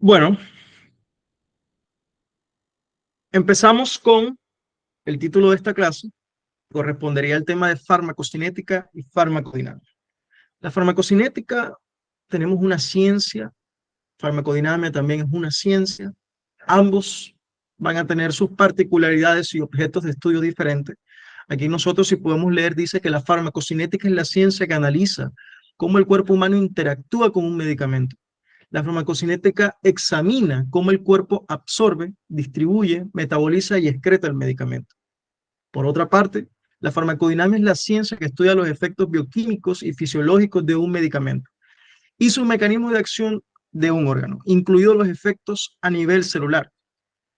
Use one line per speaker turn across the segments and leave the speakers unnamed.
Bueno, empezamos con el título de esta clase. Correspondería al tema de farmacocinética y farmacodinámica. La farmacocinética, tenemos una ciencia, farmacodinámica también es una ciencia. Ambos van a tener sus particularidades y objetos de estudio diferentes. Aquí nosotros, si podemos leer, dice que la farmacocinética es la ciencia que analiza cómo el cuerpo humano interactúa con un medicamento. La farmacocinética examina cómo el cuerpo absorbe, distribuye, metaboliza y excreta el medicamento. Por otra parte, la farmacodinámica es la ciencia que estudia los efectos bioquímicos y fisiológicos de un medicamento y su mecanismo de acción de un órgano, incluidos los efectos a nivel celular.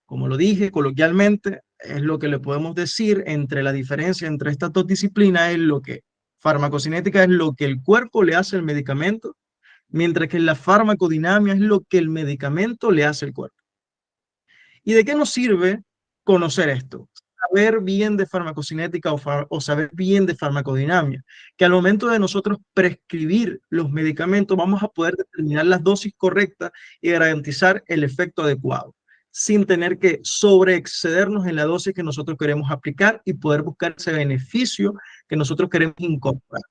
Como lo dije coloquialmente, es lo que le podemos decir entre la diferencia entre estas dos disciplinas, es lo que farmacocinética es lo que el cuerpo le hace al medicamento, mientras que la farmacodinámica es lo que el medicamento le hace al cuerpo. ¿Y de qué nos sirve conocer esto? Saber bien de farmacocinética o saber bien de farmacodinámica, que al momento de nosotros prescribir los medicamentos vamos a poder determinar las dosis correctas y garantizar el efecto adecuado, sin tener que sobreexcedernos en la dosis que nosotros queremos aplicar y poder buscar ese beneficio que nosotros queremos incorporar.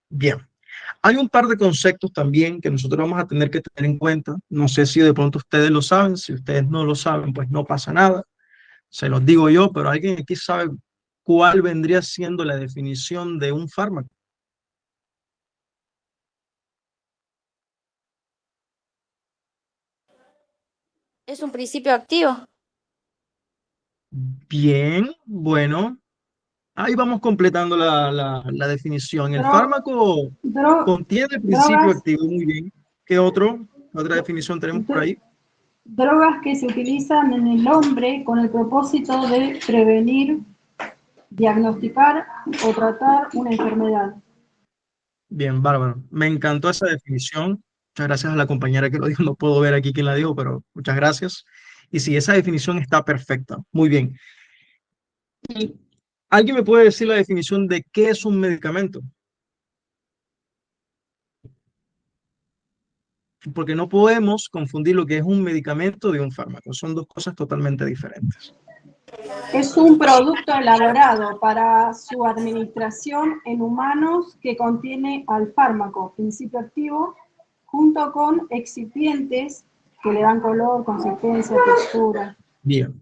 Bien. Hay un par de conceptos también que nosotros vamos a tener que tener en cuenta. No sé si de pronto ustedes lo saben. Si ustedes no lo saben, pues no pasa nada. Se los digo yo, pero alguien aquí sabe cuál vendría siendo la definición de un fármaco.
Es un principio activo.
Bien, bueno, ahí vamos completando la definición. El
Dro-
fármaco
dro-
contiene el principio
drogas,
activo. Muy bien. ¿Qué otra definición tenemos por ahí?
drogas que se utilizan en el hombre con el propósito de prevenir, diagnosticar o tratar una enfermedad.
Bien, bárbaro. Me encantó esa definición. Muchas gracias a la compañera que lo dijo. No puedo ver aquí quién la dijo, pero muchas gracias. Y sí, esa definición está perfecta. Muy bien. ¿Y alguien me puede decir la definición de qué es un medicamento? Porque no podemos confundir lo que es un medicamento de un fármaco. Son dos cosas totalmente diferentes.
Es un producto elaborado para su administración en humanos que contiene al fármaco, principio activo, junto con excipientes que le dan color, consistencia, textura.
Bien,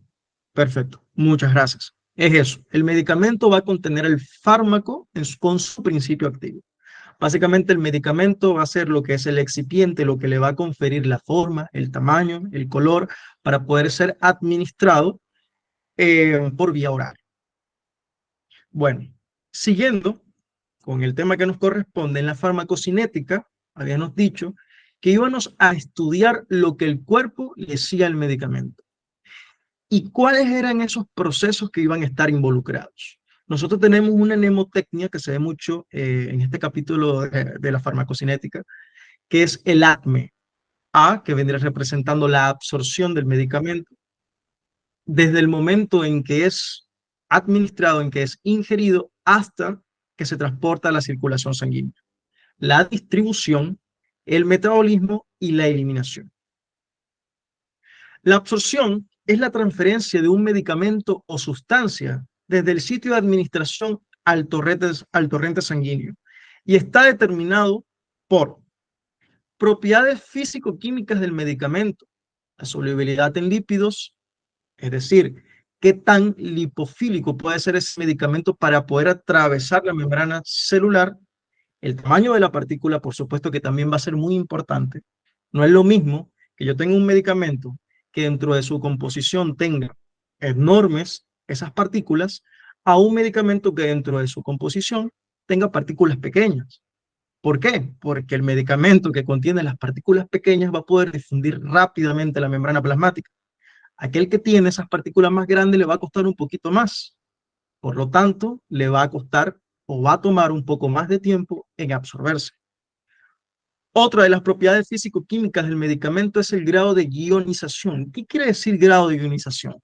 perfecto. Muchas gracias. Es eso. El medicamento va a contener el fármaco con su principio activo. Básicamente el medicamento va a ser lo que es el excipiente, lo que le va a conferir la forma, el tamaño, el color, para poder ser administrado por vía oral. Bueno, siguiendo con el tema que nos corresponde, en la farmacocinética, habíamos dicho que íbamos a estudiar lo que el cuerpo le decía al medicamento y cuáles eran esos procesos que iban a estar involucrados. Nosotros tenemos una mnemotecnia que se ve mucho en este capítulo de la farmacocinética, que es el ACME. A, que vendría representando la absorción del medicamento, desde el momento en que es administrado, en que es ingerido, hasta que se transporta a la circulación sanguínea. La distribución, el metabolismo y la eliminación. La absorción es la transferencia de un medicamento o sustancia desde el sitio de administración al torrente sanguíneo y está determinado por propiedades físico-químicas del medicamento, la solubilidad en lípidos, es decir, qué tan lipofílico puede ser ese medicamento para poder atravesar la membrana celular, el tamaño de la partícula, por supuesto que también va a ser muy importante. No es lo mismo que yo tenga un medicamento que dentro de su composición tenga enormes esas partículas, a un medicamento que dentro de su composición tenga partículas pequeñas. ¿Por qué? Porque el medicamento que contiene las partículas pequeñas va a poder difundir rápidamente la membrana plasmática. Aquel que tiene esas partículas más grandes le va a costar un poquito más. Por lo tanto, le va a costar o va a tomar un poco más de tiempo en absorberse. Otra de las propiedades físico-químicas del medicamento es el grado de ionización. ¿Qué quiere decir grado de ionización?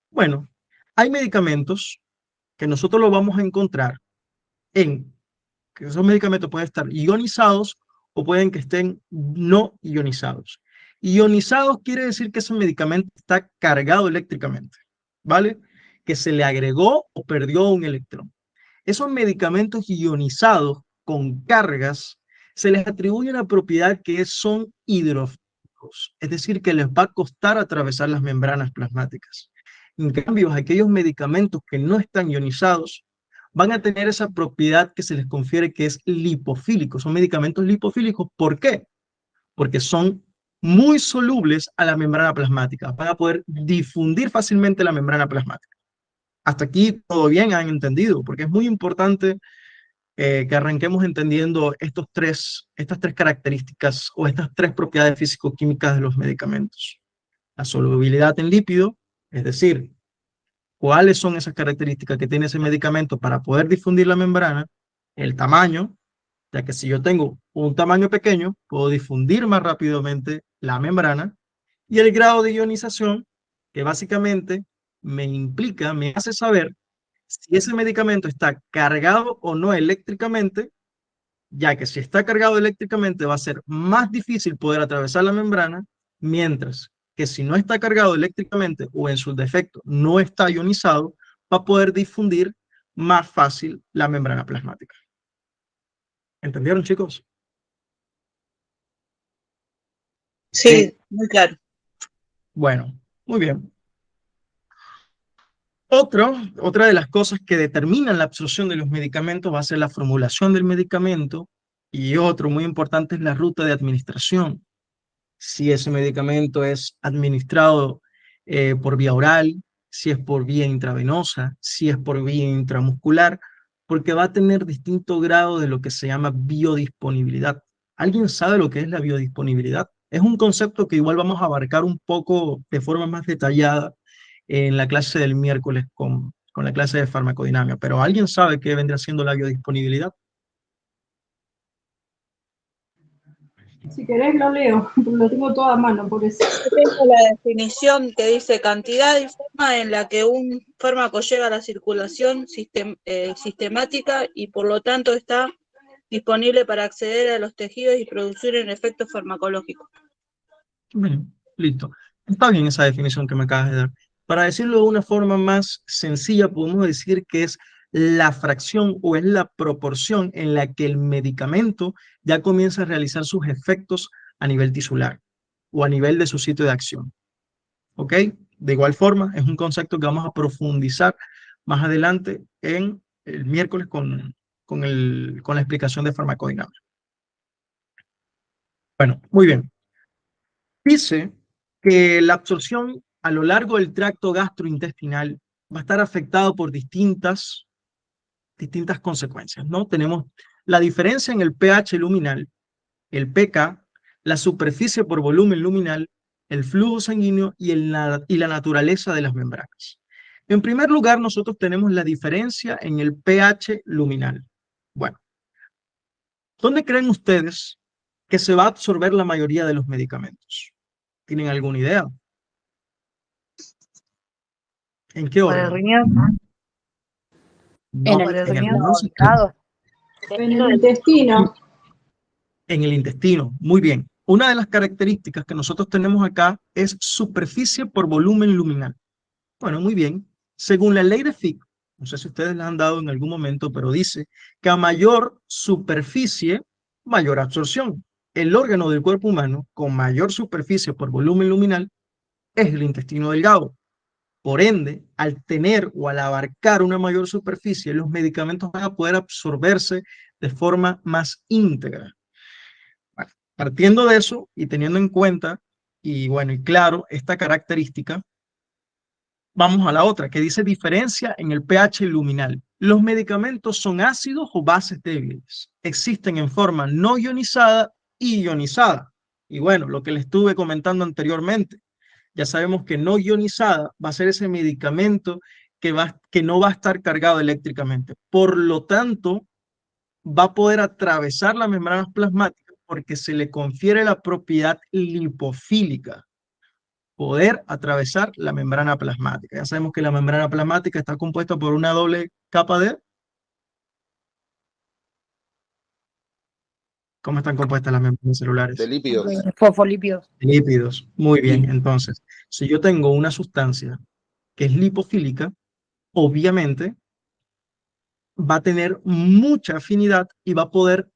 Bueno, hay medicamentos que nosotros lo vamos a encontrar en que esos medicamentos pueden estar ionizados o pueden que estén no ionizados. Ionizados quiere decir que ese medicamento está cargado eléctricamente, ¿vale? Que se le agregó o perdió un electrón. Esos medicamentos ionizados con cargas se les atribuye una propiedad que son hidrofílicos, es decir, que les va a costar atravesar las membranas plasmáticas. En cambio, aquellos medicamentos que no están ionizados van a tener esa propiedad que se les confiere que es lipofílico. Son medicamentos lipofílicos. ¿Por qué? Porque son muy solubles a la membrana plasmática. Van a poder difundir fácilmente la membrana plasmática. Hasta aquí todo bien, han entendido, porque es muy importante que arranquemos entendiendo estas tres características o estas tres propiedades físico-químicas de los medicamentos. La solubilidad en lípido, es decir, cuáles son esas características que tiene ese medicamento para poder difundir la membrana, el tamaño, ya que si yo tengo un tamaño pequeño, puedo difundir más rápidamente la membrana, y el grado de ionización, que básicamente me hace saber si ese medicamento está cargado o no eléctricamente, ya que si está cargado eléctricamente va a ser más difícil poder atravesar la membrana, mientras que si no está cargado eléctricamente o en su defecto no está ionizado, va a poder difundir más fácil la membrana plasmática. ¿Entendieron, chicos?
Sí, muy claro.
Bueno, muy bien. Otra de las cosas que determinan la absorción de los medicamentos va a ser la formulación del medicamento, y otro muy importante es la ruta de administración. Si ese medicamento es administrado por vía oral, si es por vía intravenosa, si es por vía intramuscular, porque va a tener distinto grado de lo que se llama biodisponibilidad. ¿Alguien sabe lo que es la biodisponibilidad? Es un concepto que igual vamos a abarcar un poco de forma más detallada en la clase del miércoles con la clase de farmacodinámica, pero ¿alguien sabe qué vendría siendo la biodisponibilidad?
Si querés lo leo, lo tengo todo a mano, por eso.
Yo tengo la definición que dice cantidad y forma en la que un fármaco llega a la circulación sistemática y por lo tanto está disponible para acceder a los tejidos y producir un efecto farmacológico.
Bien, listo. Está bien esa definición que me acabas de dar. Para decirlo de una forma más sencilla, podemos decir que es la fracción o es la proporción en la que el medicamento ya comienza a realizar sus efectos a nivel tisular o a nivel de su sitio de acción. ¿Ok? De igual forma, es un concepto que vamos a profundizar más adelante en el miércoles con la explicación de farmacodinámica. Bueno, muy bien. Dice que la absorción a lo largo del tracto gastrointestinal va a estar afectado por distintas consecuencias, ¿no? Tenemos la diferencia en el pH luminal, el pK, la superficie por volumen luminal, el flujo sanguíneo y la naturaleza de las membranas. En primer lugar, nosotros tenemos la diferencia en el pH luminal. Bueno, ¿dónde creen ustedes que se va a absorber la mayoría de los medicamentos? ¿Tienen alguna idea? ¿En qué
Por el
orden?
riñón,
No,
por el riñón.
riñón sí creo.
En el intestino.
En el intestino. Muy bien. Una de las características que nosotros tenemos acá es superficie por volumen luminal. Bueno, muy bien. Según la ley de Fick, no sé si ustedes la han dado en algún momento, pero dice que a mayor superficie, mayor absorción. El órgano del cuerpo humano con mayor superficie por volumen luminal es el intestino delgado. Por ende, al tener o al abarcar una mayor superficie, los medicamentos van a poder absorberse de forma más íntegra. Bueno, partiendo de eso y teniendo en cuenta, y bueno, y claro, esta característica, vamos a la otra, que dice diferencia en el pH luminal. Los medicamentos son ácidos o bases débiles. Existen en forma no ionizada y ionizada. Y bueno, lo que les estuve comentando anteriormente, ya sabemos que no ionizada va a ser ese medicamento que no va a estar cargado eléctricamente. Por lo tanto, va a poder atravesar las membranas plasmáticas porque se le confiere la propiedad lipofílica, poder atravesar la membrana plasmática. Ya sabemos que la membrana plasmática está compuesta por una doble capa de ¿Cómo están compuestas las membranas
De
celulares?
lípidos.
Fosfolípidos.
Lípidos. Muy bien. Entonces, si yo tengo una sustancia que es lipofílica, obviamente va a tener mucha afinidad y va a poder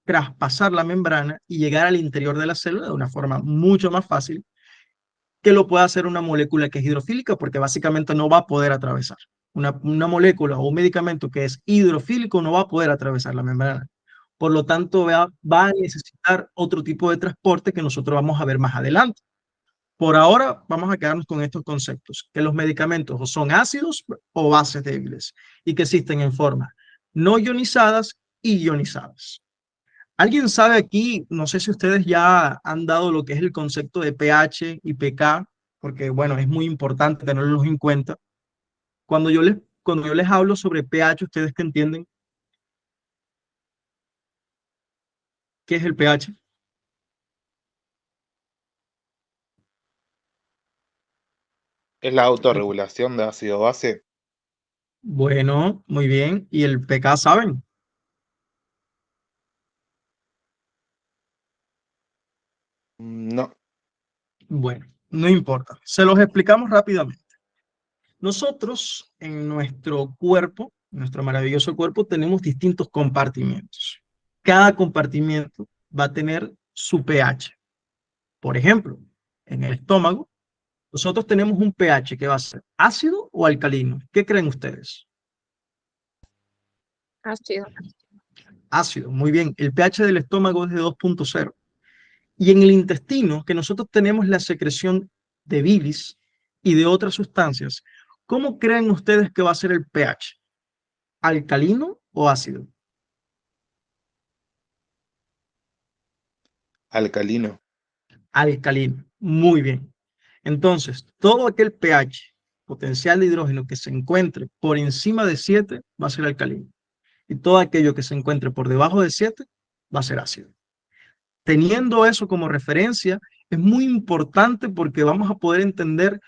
traspasar la membrana y llegar al interior de la célula de una forma mucho más fácil que lo pueda hacer una molécula que es hidrofílica, porque básicamente no va a poder atravesar. Una molécula o un medicamento que es hidrofílico no va a poder atravesar la membrana. Por lo tanto, va a necesitar otro tipo de transporte que nosotros vamos a ver más adelante. Por ahora, vamos a quedarnos con estos conceptos, que los medicamentos o son ácidos o bases débiles y que existen en forma no ionizadas y ionizadas. ¿Alguien sabe aquí? No sé si ustedes ya han dado lo que es el concepto de pH y pK, porque bueno, es muy importante tenerlos en cuenta. Cuando yo les hablo sobre pH, ¿ustedes qué entienden? ¿Qué es el pH?
Es la autorregulación de ácido-base.
Bueno, muy bien. ¿Y el pK saben?
No.
Bueno, no importa. Se los explicamos rápidamente. Nosotros en nuestro cuerpo, nuestro maravilloso cuerpo, tenemos distintos compartimentos. Cada compartimento va a tener su pH. Por ejemplo, en el estómago, nosotros tenemos un pH que va a ser ácido o alcalino. ¿Qué creen ustedes?
Ácido.
Ácido, muy bien. El pH del estómago es de 2.0. Y en el intestino, que nosotros tenemos la secreción de bilis y de otras sustancias, ¿cómo creen ustedes que va a ser el pH? ¿Alcalino o ácido?
Alcalino.
Alcalino. Muy bien. Entonces, todo aquel pH potencial de hidrógeno que se encuentre por encima de 7 va a ser alcalino. Y todo aquello que se encuentre por debajo de 7 va a ser ácido. Teniendo eso como referencia, es muy importante porque vamos a poder entender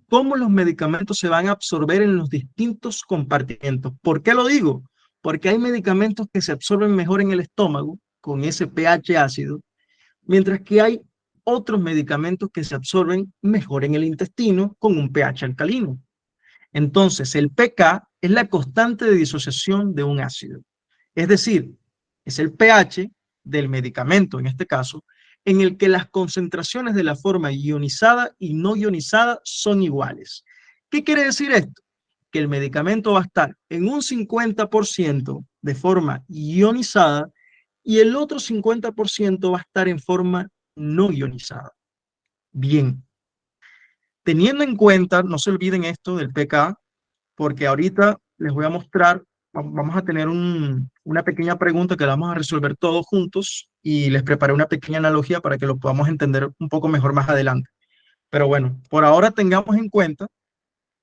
cómo los medicamentos se van a absorber en los distintos compartimentos. ¿Por qué lo digo? Porque hay medicamentos que se absorben mejor en el estómago con ese pH ácido, mientras que hay otros medicamentos que se absorben mejor en el intestino con un pH alcalino. Entonces, el pK es la constante de disociación de un ácido. Es decir, es el pH del medicamento, en este caso, en el que las concentraciones de la forma ionizada y no ionizada son iguales. ¿Qué quiere decir esto? Que el medicamento va a estar en un 50% de forma ionizada y el otro 50% va a estar en forma no ionizada. Bien, teniendo en cuenta, no se olviden esto del pK, porque ahorita les voy a mostrar, vamos a tener una pequeña pregunta que la vamos a resolver todos juntos y les preparé una pequeña analogía para que lo podamos entender un poco mejor más adelante. Pero bueno, por ahora tengamos en cuenta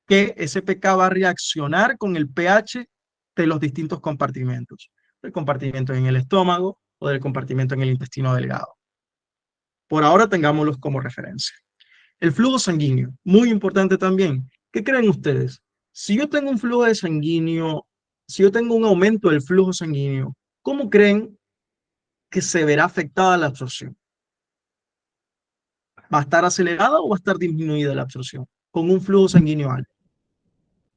que ese pK va a reaccionar con el pH de los distintos compartimentos, del compartimento en el estómago o del compartimento en el intestino delgado. Por ahora tengámoslos como referencia. El flujo sanguíneo, muy importante también. ¿Qué creen ustedes? Si yo tengo un flujo de sanguíneo, si yo tengo un aumento del flujo sanguíneo, ¿cómo creen que se verá afectada la absorción? ¿Va a estar acelerada o va a estar disminuida la absorción con un flujo sanguíneo alto?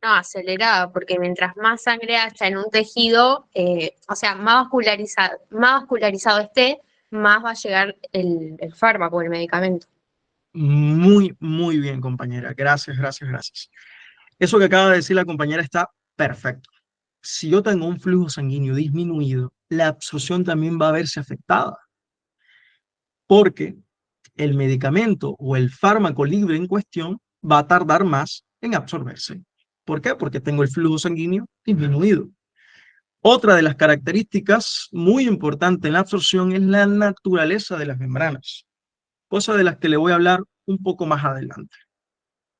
No, acelerada, porque mientras más sangre haya en un tejido, o sea, más vascularizado esté, más va a llegar el fármaco, el medicamento.
Muy, muy bien, compañera. Gracias, gracias, gracias. Eso que acaba de decir la compañera está perfecto. Si yo tengo un flujo sanguíneo disminuido, la absorción también va a verse afectada, porque el medicamento o el fármaco libre en cuestión va a tardar más en absorberse. ¿Por qué? Porque tengo el flujo sanguíneo disminuido. Otra de las características muy importantes en la absorción es la naturaleza de las membranas, cosa de las que le voy a hablar un poco más adelante.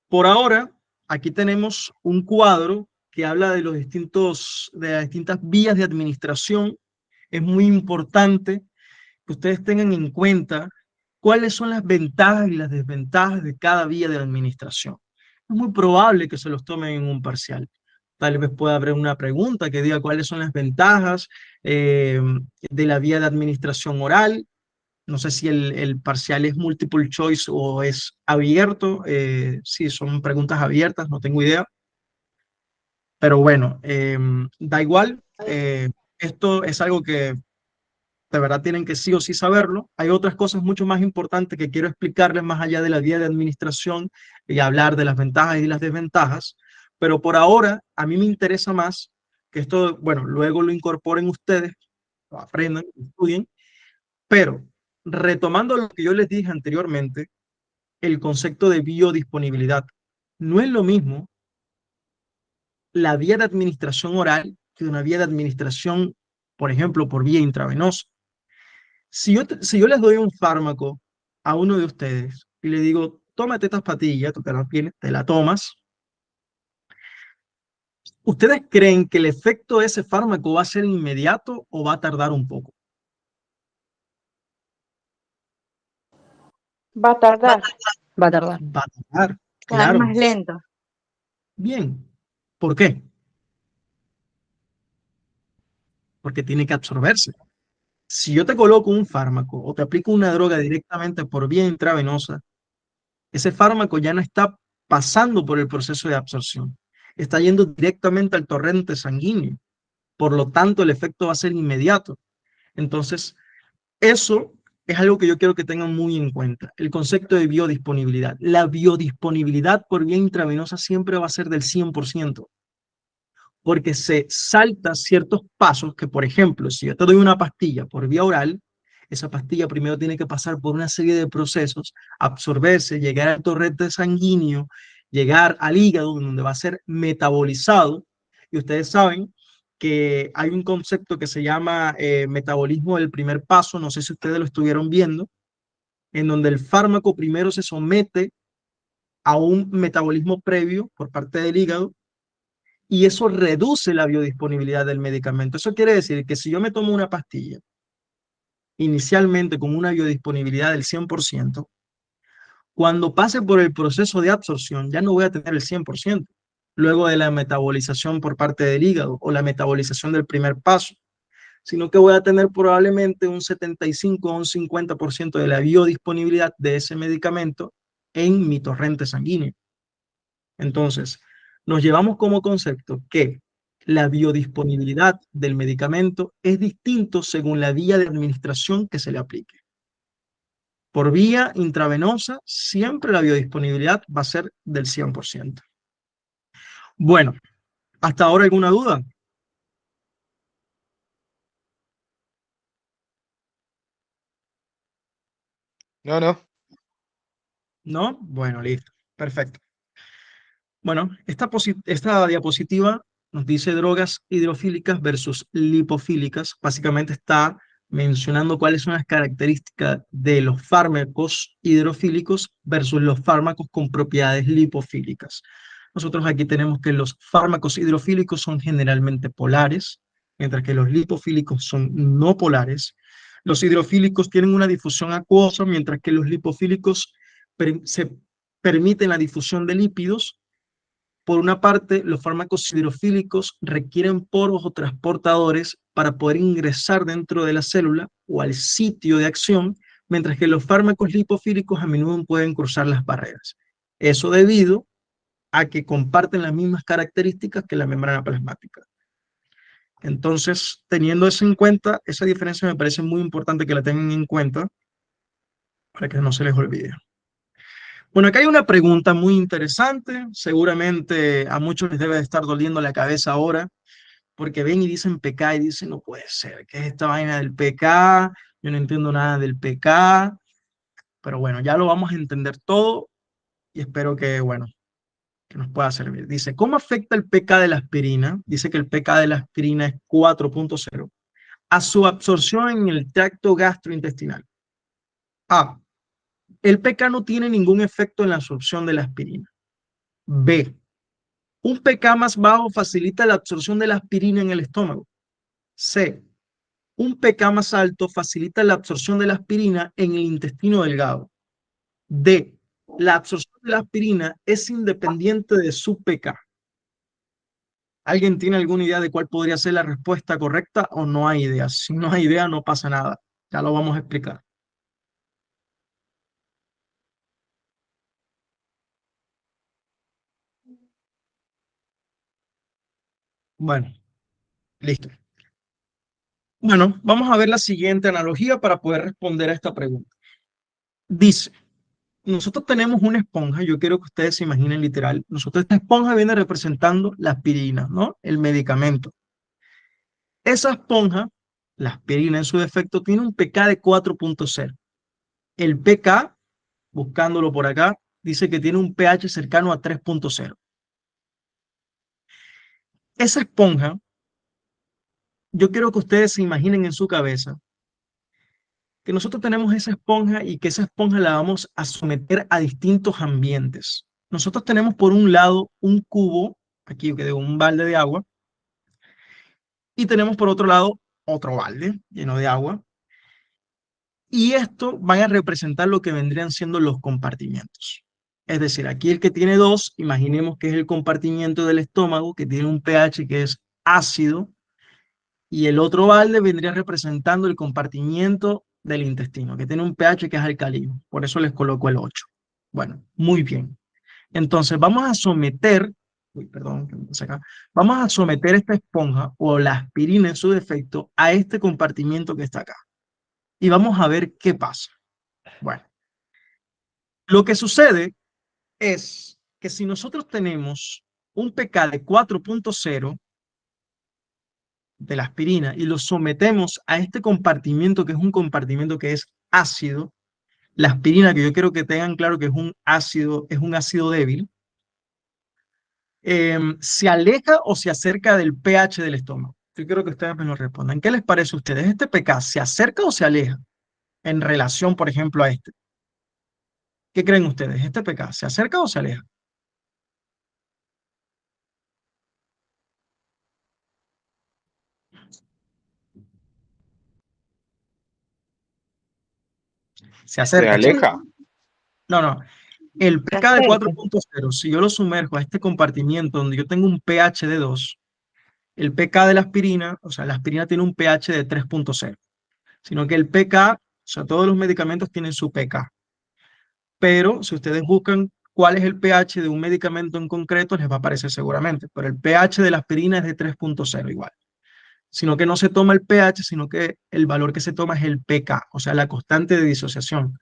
Por ahora, aquí tenemos un cuadro que habla de de las distintas vías de administración. Es muy importante que ustedes tengan en cuenta cuáles son las ventajas y las desventajas de cada vía de administración. Es muy probable que se los tomen en un parcial, Tal vez pueda haber una pregunta que diga cuáles son las ventajas eh, de la vía de administración oral. No sé si el parcial es multiple choice o es abierto. Sí, son preguntas abiertas, no tengo idea. Pero bueno, da igual. Esto es algo que de verdad tienen que sí o sí saberlo. Hay otras cosas mucho más importantes que quiero explicarles más allá de la vía de administración y hablar de las ventajas y las desventajas. Pero por ahora, a mí me interesa más que esto, bueno, luego lo incorporen ustedes, lo aprendan, estudien. Pero retomando lo que yo les dije anteriormente, el concepto de biodisponibilidad. No es lo mismo la vía de administración oral que una vía de administración, por ejemplo, por vía intravenosa. Si yo les doy un fármaco a uno de ustedes y le digo, tómate estas pastillas, tú te la tomas, ¿ustedes creen que el efecto de ese fármaco va a ser inmediato o va a tardar un poco?
Va a tardar.
Va a tardar.
Va a tardar,
Va a ser
claro.
más lento.
Bien. ¿Por qué? Porque tiene que absorberse. Si yo te coloco un fármaco o te aplico una droga directamente por vía intravenosa, ese fármaco ya no está pasando por el proceso de absorción, está yendo directamente al torrente sanguíneo. Por lo tanto, el efecto va a ser inmediato. Entonces, eso es algo que yo quiero que tengan muy en cuenta, el concepto de biodisponibilidad. La biodisponibilidad por vía intravenosa siempre va a ser del 100%, porque se salta ciertos pasos que, por ejemplo, si yo te doy una pastilla por vía oral, esa pastilla primero tiene que pasar por una serie de procesos, absorberse, llegar al torrente sanguíneo, llegar al hígado, donde va a ser metabolizado. Y ustedes saben que hay un concepto que se llama metabolismo del primer paso, no sé si ustedes lo estuvieron viendo, en donde el fármaco primero se somete a un metabolismo previo por parte del hígado y eso reduce la biodisponibilidad del medicamento. Eso quiere decir que si yo me tomo una pastilla inicialmente con una biodisponibilidad del 100%, cuando pase por el proceso de absorción ya no voy a tener el 100%, luego de la metabolización por parte del hígado o la metabolización del primer paso, sino que voy a tener probablemente un 75 o un 50% de la biodisponibilidad de ese medicamento en mi torrente sanguíneo. Entonces, nos llevamos como concepto que la biodisponibilidad del medicamento es distinto según la vía de administración que se le aplique. Por vía intravenosa, siempre la biodisponibilidad va a ser del 100%. Bueno, ¿hasta ahora alguna duda?
No, no.
¿No? Bueno, listo. Perfecto. Bueno, esta diapositiva nos dice drogas hidrofílicas versus lipofílicas. Básicamente está mencionando cuáles son las características de los fármacos hidrofílicos versus los fármacos con propiedades lipofílicas. Nosotros aquí tenemos que los fármacos hidrofílicos son generalmente polares, mientras que los lipofílicos son no polares. Los hidrofílicos tienen una difusión acuosa, mientras que los lipofílicos se permiten la difusión de lípidos. Por una parte, los fármacos hidrofílicos requieren poros o transportadores para poder ingresar dentro de la célula o al sitio de acción, mientras que los fármacos lipofílicos a menudo pueden cruzar las barreras. Eso debido a que comparten las mismas características que la membrana plasmática. Entonces, teniendo eso en cuenta, esa diferencia me parece muy importante que la tengan en cuenta para que no se les olvide. Bueno, acá hay una pregunta muy interesante, seguramente a muchos les debe de estar doliendo la cabeza ahora, porque ven y dicen PK y dicen, no puede ser, ¿qué es esta vaina del PK? Yo no entiendo nada del PK, pero bueno, ya lo vamos a entender todo y espero que, bueno, que nos pueda servir. Dice, ¿cómo afecta el PK de la aspirina? Dice que el PK de la aspirina es 4.0 a su absorción en el tracto gastrointestinal. A. El PK no tiene ningún efecto en la absorción de la aspirina. B. Un pK más bajo facilita la absorción de la aspirina en el estómago. C. Un pK más alto facilita la absorción de la aspirina en el intestino delgado. D. La absorción de la aspirina es independiente de su pK. ¿Alguien tiene alguna idea de cuál podría ser la respuesta correcta o no hay idea? Si no hay idea, no pasa nada. Ya lo vamos a explicar. Bueno, listo. Bueno, vamos a ver la siguiente analogía para poder responder a esta pregunta. Dice, nosotros tenemos una esponja, yo quiero que ustedes se imaginen literal, esta esponja viene representando la aspirina, ¿no? El medicamento. Esa esponja, la aspirina en su defecto, tiene un pK de 4.0. El pK, buscándolo por acá, dice que tiene un pH cercano a 3.0. Esa esponja, yo quiero que ustedes se imaginen en su cabeza que nosotros tenemos esa esponja y que esa esponja la vamos a someter a distintos ambientes. Nosotros tenemos por un lado un cubo, aquí que de un balde de agua, y tenemos por otro lado otro balde lleno de agua, y esto van a representar lo que vendrían siendo los compartimientos. Es decir, aquí el que tiene dos, imaginemos que es el compartimiento del estómago, que tiene un pH que es ácido, y el otro balde vendría representando el compartimiento del intestino, que tiene un pH que es alcalino. Por eso les coloco el 8. Bueno, muy bien. Entonces vamos a someter, perdón, acá, vamos a someter esta esponja o la aspirina en su defecto a este compartimiento que está acá. Y vamos a ver qué pasa. Bueno, lo que sucede es que si nosotros tenemos un pK de 4.0 de la aspirina y lo sometemos a este compartimiento que es un compartimiento que es ácido, la aspirina, que yo quiero que tengan claro que es un ácido débil, ¿se aleja o se acerca del pH del estómago? Yo quiero que ustedes me lo respondan. ¿Qué les parece a ustedes? ¿Este pK se acerca o se aleja en relación, por ejemplo, a este? ¿Qué creen ustedes? ¿Este pK se acerca o se aleja? Se
¿Se
acerca, chicos.
aleja?
No, no. El pK de 4.0, si yo lo sumerjo a este compartimiento donde yo tengo un pH de 2, el pK de la aspirina, o sea, la aspirina tiene un pH de 3.0, sino que el pK, o sea, todos los medicamentos tienen su pK. Pero si ustedes buscan cuál es el pH de un medicamento en concreto, les va a aparecer seguramente. Pero el pH de la aspirina es de 3.0 igual. Sino que no se toma el pH, sino que el valor que se toma es el pK, o sea, la constante de disociación.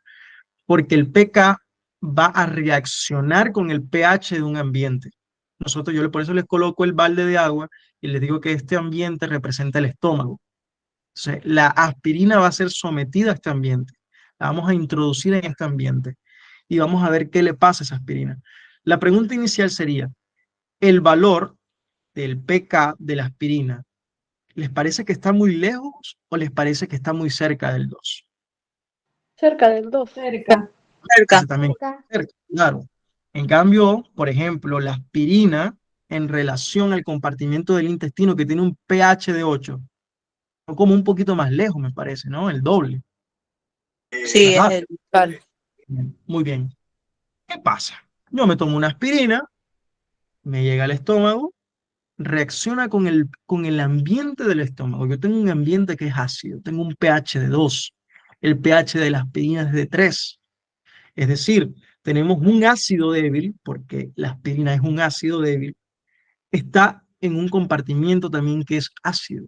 Porque el pK va a reaccionar con el pH de un ambiente. Por eso les coloco el balde de agua y les digo que este ambiente representa el estómago. Entonces, la aspirina va a ser sometida a este ambiente. La vamos a introducir en este ambiente y vamos a ver qué le pasa a esa aspirina. La pregunta inicial sería, ¿el valor del pK de la aspirina les parece que está muy lejos o les parece que está muy cerca del 2?
Cerca del 2.
Cerca.
Cerca.
También cerca, claro. En cambio, por ejemplo, la aspirina en relación al compartimiento del intestino que tiene un pH de 8, o como un poquito más lejos, me parece, ¿no? El doble.
Sí, es
¿Verdad?
el usual.
Muy bien. ¿Qué pasa? Yo me tomo una aspirina, me llega al estómago, reacciona con el ambiente del estómago. Yo tengo un ambiente que es ácido, tengo un pH de 2, el pH de la aspirina es de 3. Es decir, tenemos un ácido débil, porque la aspirina es un ácido débil, está en un compartimiento también que es ácido,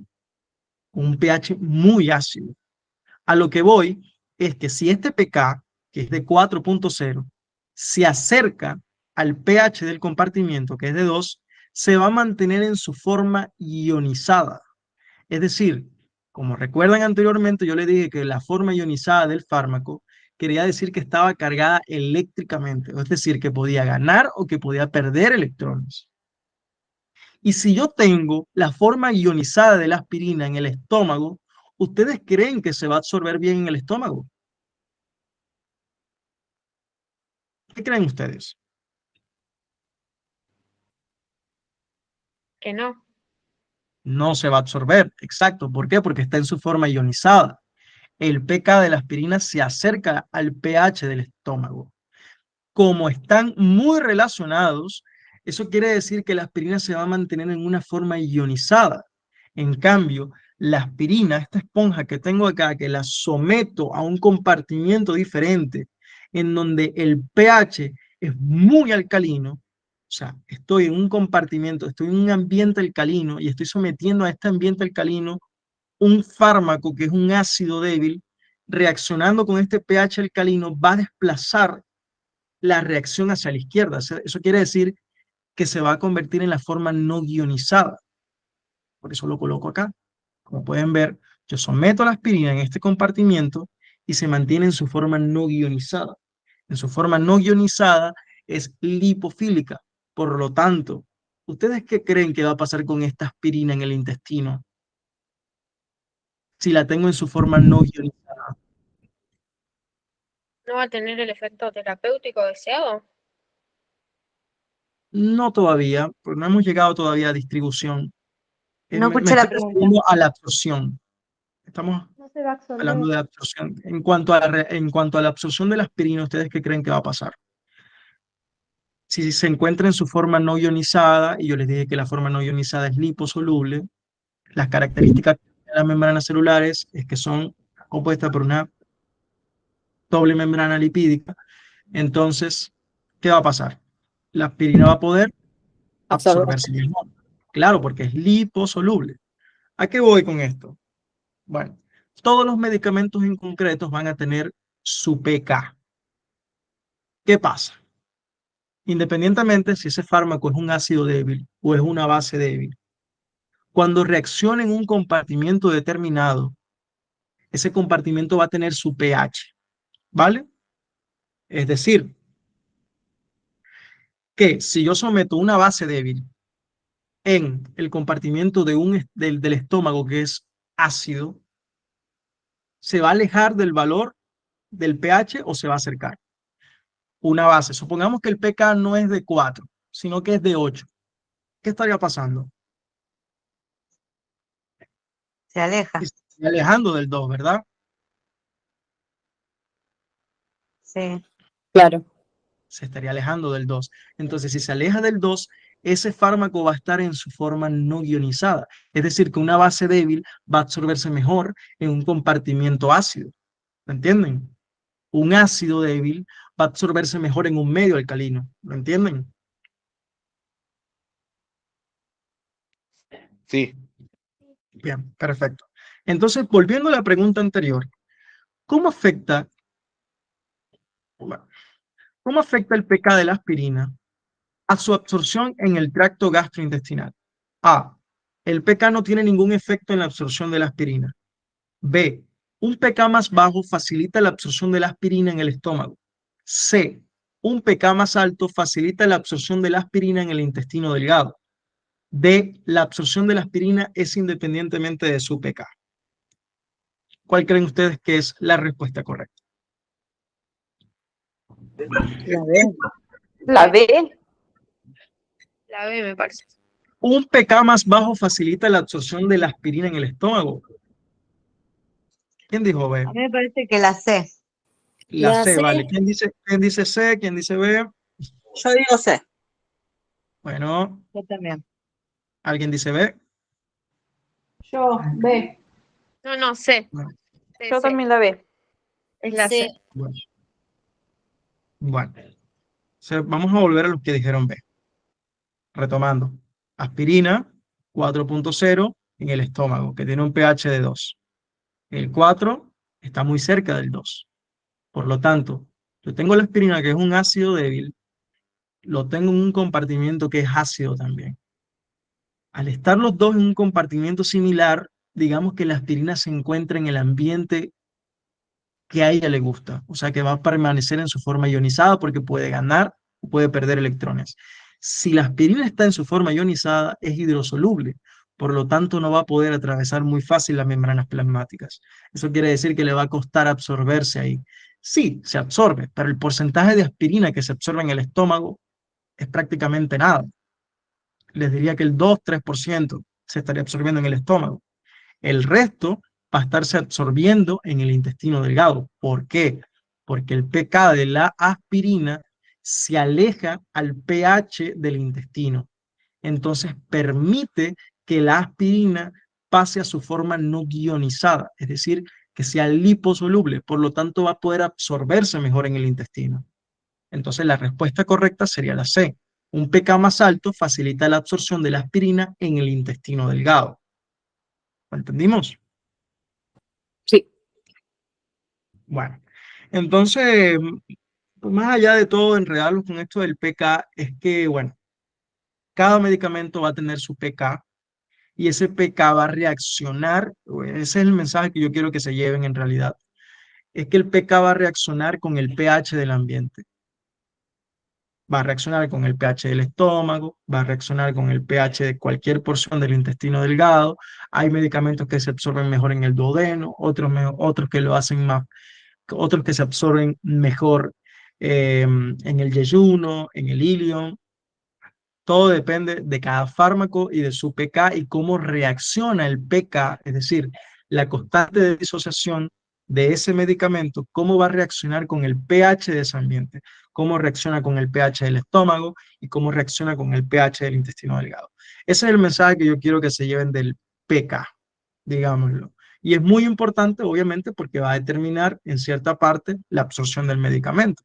con un pH muy ácido. A lo que voy es que si este pK, que es de 4.0, se acerca al pH del compartimiento, que es de 2, se va a mantener en su forma ionizada. Es decir, como recuerdan anteriormente, yo le dije que la forma ionizada del fármaco quería decir que estaba cargada eléctricamente, es decir, que podía ganar o que podía perder electrones. Y si yo tengo la forma ionizada de la aspirina en el estómago, ¿ustedes creen que se va a absorber bien en el estómago? ¿Qué creen ustedes?
Que no.
No se va a absorber, exacto. ¿Por qué? Porque está en su forma ionizada. El pK de la aspirina se acerca al pH del estómago. Como están muy relacionados, Eso quiere decir que la aspirina se va a mantener en una forma ionizada. En cambio, la aspirina, esta esponja que tengo acá, que la someto a un compartimiento diferente, en donde el pH es muy alcalino, o sea, estoy en un compartimiento, estoy en un ambiente alcalino y estoy sometiendo a este ambiente alcalino un fármaco que es un ácido débil, reaccionando con este pH alcalino, va a desplazar la reacción hacia la izquierda. Eso quiere decir que se va a convertir en la forma no ionizada. Por eso lo coloco acá. Como pueden ver, yo someto la aspirina en este compartimiento y se mantiene en su forma no ionizada. En su forma no ionizada es lipofílica. Por lo tanto, ¿ustedes qué creen que va a pasar con esta aspirina en el intestino si la tengo en su forma no ionizada?
¿No va a tener el efecto terapéutico deseado?
No todavía, porque no hemos llegado todavía a distribución.
No
Me
escuché la
estoy
pregunta.
refiriendo a la absorción. Estamos
No se va a
hablando
absorber.
de absorción. En cuanto a la absorción de la aspirina, ¿ustedes qué creen que va a pasar? Si se encuentra en su forma no ionizada, y yo les dije que la forma no ionizada es liposoluble, las características de las membranas celulares es que son compuestas por una doble membrana lipídica. Entonces, ¿qué va a pasar? La aspirina va a poder absorberse mejor. Claro, porque es liposoluble. ¿A qué voy con esto? Bueno, todos los medicamentos en concretos van a tener su pK. ¿Qué pasa? Independientemente si ese fármaco es un ácido débil o es una base débil, cuando reaccione en un compartimiento determinado, ese compartimiento va a tener su pH, ¿vale? Es decir, que si yo someto una base débil en el compartimiento del estómago que es ácido, se va a alejar del valor del pH o se va a acercar. Una base, supongamos que el pK no es de 4, sino que es de 8. ¿Qué estaría pasando?
Se aleja.
Y se estaría alejando del 2, ¿verdad?
Sí.
Claro.
Se estaría alejando del 2. Entonces, si se aleja del 2, ese fármaco va a estar en su forma no ionizada. Es decir, que una base débil va a absorberse mejor en un compartimiento ácido. ¿Me entienden? Un ácido débil va a absorberse mejor en un medio alcalino. ¿Lo entienden?
Sí,
Bien, perfecto. Entonces, volviendo a la pregunta anterior, ¿cómo afecta, bueno, cómo afecta el pK de la aspirina a su absorción en el tracto gastrointestinal? A. El pK no tiene ningún efecto en la absorción de la aspirina. B. Un pK más bajo facilita la absorción de la aspirina en el estómago. C. Un pK más alto facilita la absorción de la aspirina en el intestino delgado. D. La absorción de la aspirina es independientemente de su pK. ¿Cuál creen ustedes que es la respuesta correcta?
La B.
La B.
La B me parece.
Un pK más bajo facilita la absorción de la aspirina en el estómago. ¿Quién dijo B?
A mí me parece que la C.
La
La
C,
C.
vale. ¿Quién dice C? ¿Quién dice B?
Yo digo C.
Bueno,
Yo también.
¿alguien dice B?
Yo, B.
No, C.
No.
C,
Yo
C.
también la B.
Es la C.
Bueno, bueno. Vamos a volver a los que dijeron B. Retomando. Aspirina 4.0 en el estómago, que tiene un pH de 2. El 4 está muy cerca del 2. Por lo tanto, yo tengo la aspirina que es un ácido débil, lo tengo en un compartimiento que es ácido también. Al estar los dos en un compartimiento similar, digamos que la aspirina se encuentra en el ambiente que a ella le gusta, o sea que va a permanecer en su forma ionizada porque puede ganar o puede perder electrones. Si la aspirina está en su forma ionizada, es hidrosoluble, por lo tanto no va a poder atravesar muy fácil las membranas plasmáticas. Eso quiere decir que le va a costar absorberse ahí. Sí, se absorbe, pero el porcentaje de aspirina que se absorbe en el estómago es prácticamente nada. Les diría que el 2-3% se estaría absorbiendo en el estómago. El resto va a estarse absorbiendo en el intestino delgado. ¿Por qué? Porque el pK de la aspirina se aleja al pH del intestino. Entonces permite que la aspirina pase a su forma no guionizada, es decir, que sea liposoluble, por lo tanto va a poder absorberse mejor en el intestino. Entonces la respuesta correcta sería la C. Un pK más alto facilita la absorción de la aspirina en el intestino delgado. ¿Lo entendimos?
Sí.
Bueno, entonces, pues más allá de todo, enredarlos con esto del pK, es que, bueno, cada medicamento va a tener su pK y ese pK va a reaccionar, ese es el mensaje que yo quiero que se lleven en realidad, es que el pK va a reaccionar con el pH del ambiente. Va a reaccionar con el pH del estómago, va a reaccionar con el pH de cualquier porción del intestino delgado. Hay medicamentos que se absorben mejor en el duodeno, otros que lo hacen más, otros que se absorben mejor en el yeyuno, en el ilion. Todo depende de cada fármaco y de su pK y cómo reacciona el pK, es decir, la constante de disociación de ese medicamento, cómo va a reaccionar con el pH de ese ambiente, cómo reacciona con el pH del estómago y cómo reacciona con el pH del intestino delgado. Ese es el mensaje que yo quiero que se lleven del pK, digámoslo. Y es muy importante, obviamente, porque va a determinar en cierta parte la absorción del medicamento.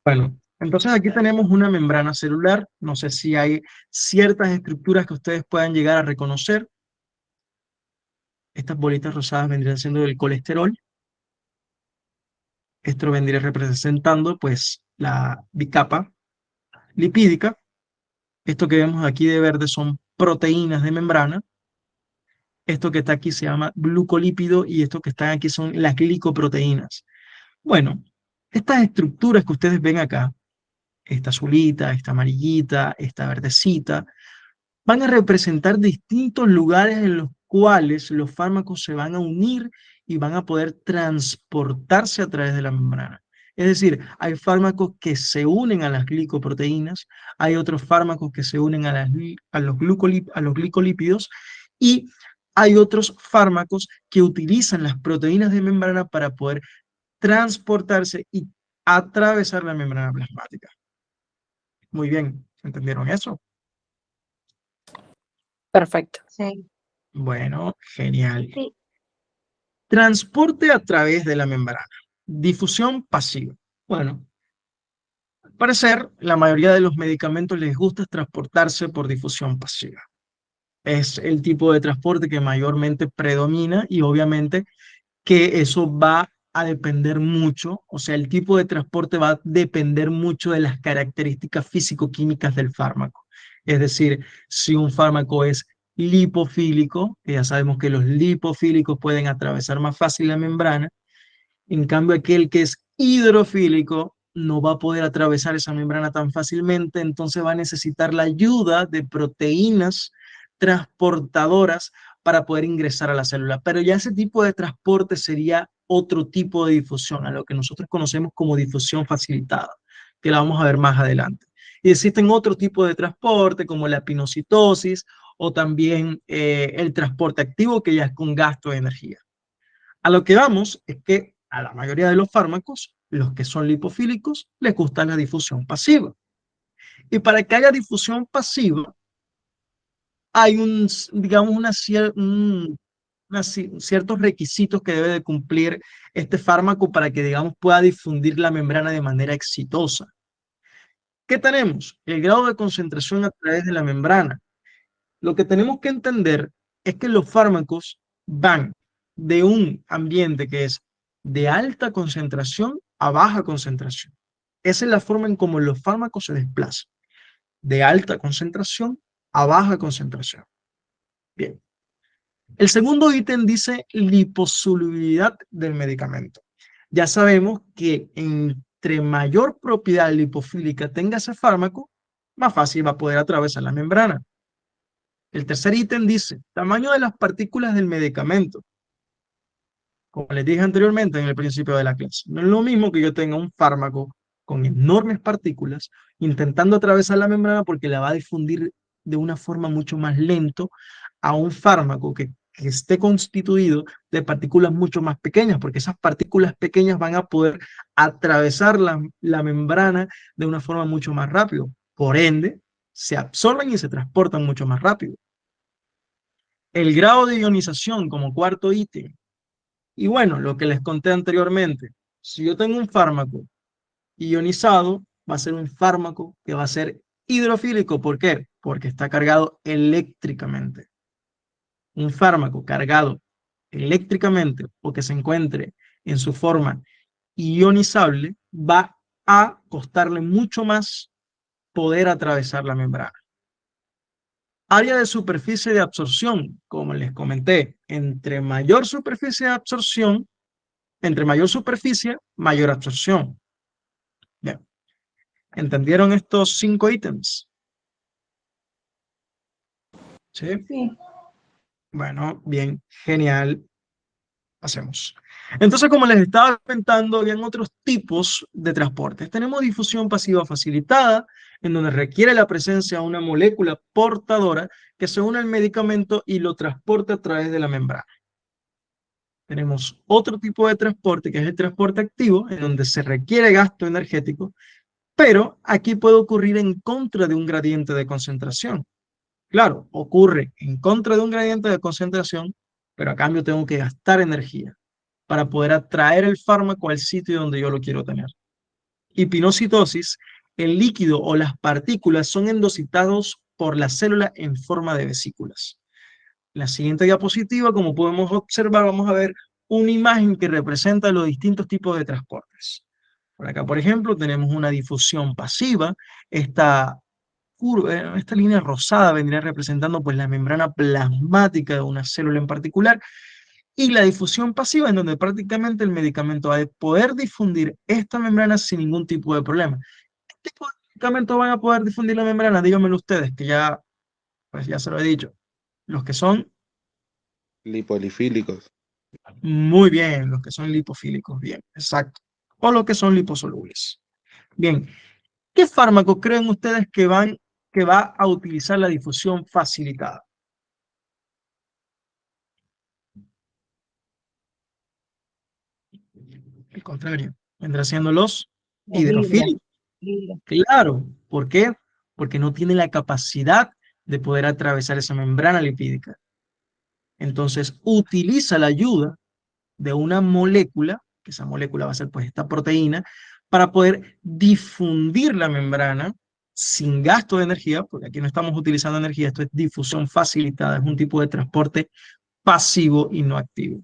Bueno, entonces aquí tenemos una membrana celular. No sé si hay ciertas estructuras que ustedes puedan llegar a reconocer. Estas bolitas rosadas vendrían siendo el colesterol. Esto vendría representando pues la bicapa lipídica. Esto que vemos aquí de verde son proteínas de membrana. Esto que está aquí se llama glucolípido y esto que están aquí son las glicoproteínas. Bueno, estas estructuras que ustedes ven acá, esta azulita, esta amarillita, esta verdecita, van a representar distintos lugares en los cuales los fármacos se van a unir y van a poder transportarse a través de la membrana. Es decir, hay fármacos que se unen a las glicoproteínas, hay otros fármacos que se unen a los glicolípidos y hay otros fármacos que utilizan las proteínas de membrana para poder transportarse y atravesar la membrana plasmática. Muy bien, ¿entendieron eso?
Perfecto.
Sí.
Bueno, genial.
Sí.
Transporte a través de la membrana. Difusión pasiva. Bueno, al parecer, la mayoría de los medicamentos les gusta transportarse por difusión pasiva. Es el tipo de transporte que mayormente predomina y obviamente que eso va a depender mucho, o sea, el tipo de transporte va a depender mucho de las características físico-químicas del fármaco. Es decir, si un fármaco es lipofílico, que ya sabemos que los lipofílicos pueden atravesar más fácil la membrana, en cambio aquel que es hidrofílico no va a poder atravesar esa membrana tan fácilmente, entonces va a necesitar la ayuda de proteínas transportadoras para poder ingresar a la célula. Pero ya ese tipo de transporte sería otro tipo de difusión, a lo que nosotros conocemos como difusión facilitada, que la vamos a ver más adelante. Y existen otro tipo de transporte, como la pinocitosis, o también el transporte activo, que ya es con gasto de energía. A lo que vamos es que a la mayoría de los fármacos, los que son lipofílicos, les gusta la difusión pasiva. Y para que haya difusión pasiva, hay ciertos requisitos que debe de cumplir este fármaco para que, digamos, pueda difundir la membrana de manera exitosa. ¿Qué tenemos? El grado de concentración a través de la membrana. Lo que tenemos que entender es que los fármacos van de un ambiente que es de alta concentración a baja concentración. Esa es la forma en cómo los fármacos se desplazan. De alta concentración a baja concentración. Bien. El segundo ítem dice liposolubilidad del medicamento. Ya sabemos que entre mayor propiedad lipofílica tenga ese fármaco, más fácil va a poder atravesar la membrana. El tercer ítem dice tamaño de las partículas del medicamento. Como les dije anteriormente en el principio de la clase, no es lo mismo que yo tenga un fármaco con enormes partículas intentando atravesar la membrana porque la va a difundir de una forma mucho más lento a un fármaco que que esté constituido de partículas mucho más pequeñas, porque esas partículas pequeñas van a poder atravesar la membrana de una forma mucho más rápido. Por ende, se absorben y se transportan mucho más rápido. El grado de ionización como cuarto ítem. Y bueno, lo que les conté anteriormente, si yo tengo un fármaco ionizado, va a ser un fármaco que va a ser hidrofílico. ¿Por qué? Porque está cargado eléctricamente. Un fármaco cargado eléctricamente o que se encuentre en su forma ionizable va a costarle mucho más poder atravesar la membrana. Área de superficie de absorción, como les comenté, entre mayor superficie de absorción, entre mayor superficie, mayor absorción. Bien. ¿Entendieron estos 5 ítems? ¿Sí?
Sí.
Bueno, bien, genial. Hacemos. Entonces, como les estaba comentando, habían otros tipos de transportes. Tenemos difusión pasiva facilitada, en donde requiere la presencia de una molécula portadora que se une al medicamento y lo transporta a través de la membrana. Tenemos otro tipo de transporte, que es el transporte activo, en donde se requiere gasto energético, pero aquí puede ocurrir en contra de un gradiente de concentración. Claro, ocurre en contra de un gradiente de concentración, pero a cambio tengo que gastar energía para poder atraer el fármaco al sitio donde yo lo quiero tener. Hipinocitosis, el líquido o las partículas son endocitados por la célula en forma de vesículas. En la siguiente diapositiva, como podemos observar, vamos a ver una imagen que representa los distintos tipos de transportes. Por acá, por ejemplo, tenemos una difusión pasiva. Esta línea rosada vendría representando pues la membrana plasmática de una célula en particular, y la difusión pasiva, en donde prácticamente el medicamento va a poder difundir esta membrana sin ningún tipo de problema. ¿Qué tipo de medicamentos van a poder difundir la membrana? Díganmelo ustedes, que ya, pues ya se lo he dicho. Los que son,
Lipolifílicos.
muy bien, los que son lipofílicos, bien, exacto. O los que son liposolubles. Bien, ¿qué fármaco creen ustedes que va a utilizar la difusión facilitada? El contrario, vendrá siendo los
Los libres.
hidrofílicos. Claro, ¿por qué? Porque no tiene la capacidad de poder atravesar esa membrana lipídica. Entonces, utiliza la ayuda de una molécula, que esa molécula va a ser pues esta proteína, para poder difundir la membrana sin gasto de energía, porque aquí no estamos utilizando energía, esto es difusión facilitada, es un tipo de transporte pasivo y no activo.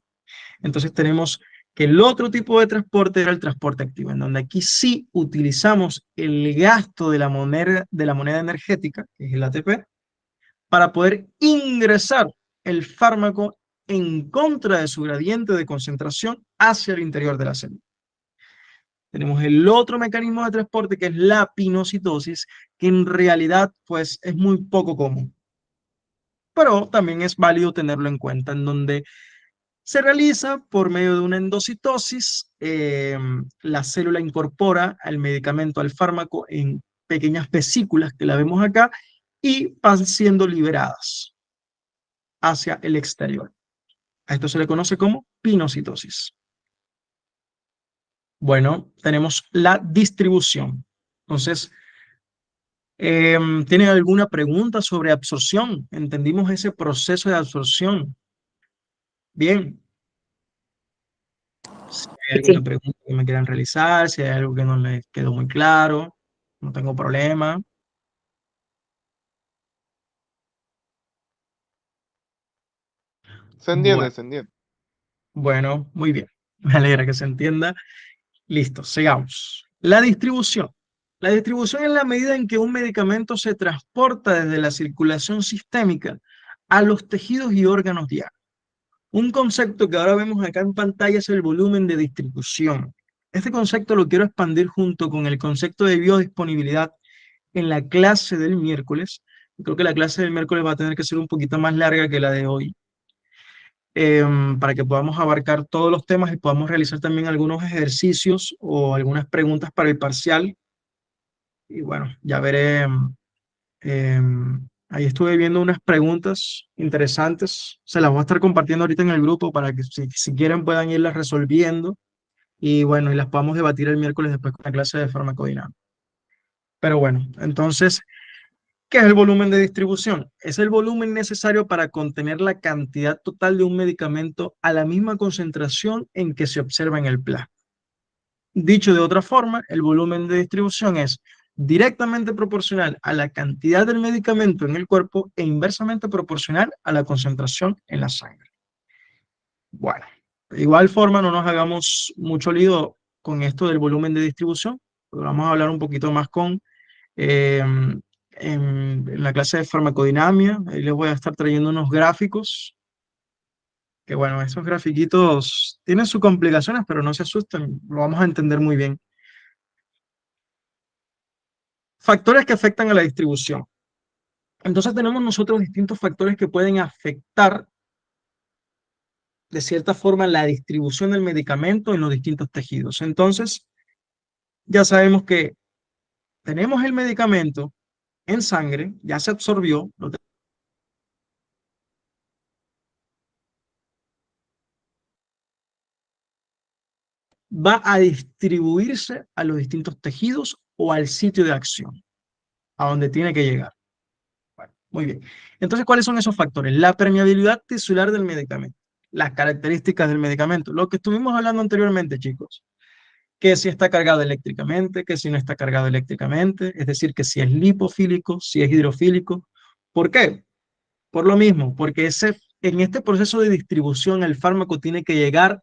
Entonces tenemos que el otro tipo de transporte era el transporte activo, en donde aquí sí utilizamos el gasto de la moneda energética, que es el ATP, para poder ingresar el fármaco en contra de su gradiente de concentración hacia el interior de la célula. Tenemos el otro mecanismo de transporte, que es la pinocitosis, que en realidad pues es muy poco común, pero también es válido tenerlo en cuenta, en donde se realiza por medio de una endocitosis. La célula incorpora el medicamento, al fármaco, en pequeñas vesículas que la vemos acá, y van siendo liberadas hacia el exterior. A esto se le conoce como pinocitosis. Bueno, tenemos la distribución. Entonces, ¿tienen alguna pregunta sobre absorción? ¿Entendimos ese proceso de absorción? Bien. Si hay alguna
Sí.
pregunta que me quieran realizar, si hay algo que no les quedó muy claro, no tengo problema.
Se entiende,
Bueno,
se entiende.
bueno, muy bien. Me alegra que se entienda. Listo, sigamos. La distribución. La distribución es la medida en que un medicamento se transporta desde la circulación sistémica a los tejidos y órganos diarios. Un concepto que ahora vemos acá en pantalla es el volumen de distribución. Este concepto lo quiero expandir junto con el concepto de biodisponibilidad en la clase del miércoles. Creo que la clase del miércoles va a tener que ser un poquito más larga que la de hoy, para que podamos abarcar todos los temas y podamos realizar también algunos ejercicios o algunas preguntas para el parcial. Y bueno, ya veré Ahí estuve viendo unas preguntas interesantes. Se las voy a estar compartiendo ahorita en el grupo para que si quieren puedan irlas resolviendo. Y bueno, y las podamos debatir el miércoles después con la clase de farmacodinámica. Pero bueno, entonces, ¿qué es el volumen de distribución? Es el volumen necesario para contener la cantidad total de un medicamento a la misma concentración en que se observa en el plasma. Dicho de otra forma, el volumen de distribución es directamente proporcional a la cantidad del medicamento en el cuerpo e inversamente proporcional a la concentración en la sangre. Bueno, de igual forma no nos hagamos mucho lío con esto del volumen de distribución, pero vamos a hablar un poquito más en la clase de farmacodinámica. Ahí les voy a estar trayendo unos gráficos, que bueno, esos grafiquitos tienen sus complicaciones, pero no se asusten, lo vamos a entender muy bien. Factores que afectan a la distribución. Entonces tenemos nosotros distintos factores que pueden afectar de cierta forma la distribución del medicamento en los distintos tejidos. Entonces, ya sabemos que tenemos el medicamento en sangre, ya se absorbió, va a distribuirse a los distintos tejidos o al sitio de acción, a donde tiene que llegar. Bueno, muy bien. Entonces, ¿cuáles son esos factores? La permeabilidad tisular del medicamento, las características del medicamento, lo que estuvimos hablando anteriormente, chicos, que si está cargado eléctricamente, que si no está cargado eléctricamente, es decir, que si es lipofílico, si es hidrofílico. ¿Por qué? Por lo mismo, porque en este proceso de distribución el fármaco tiene que llegar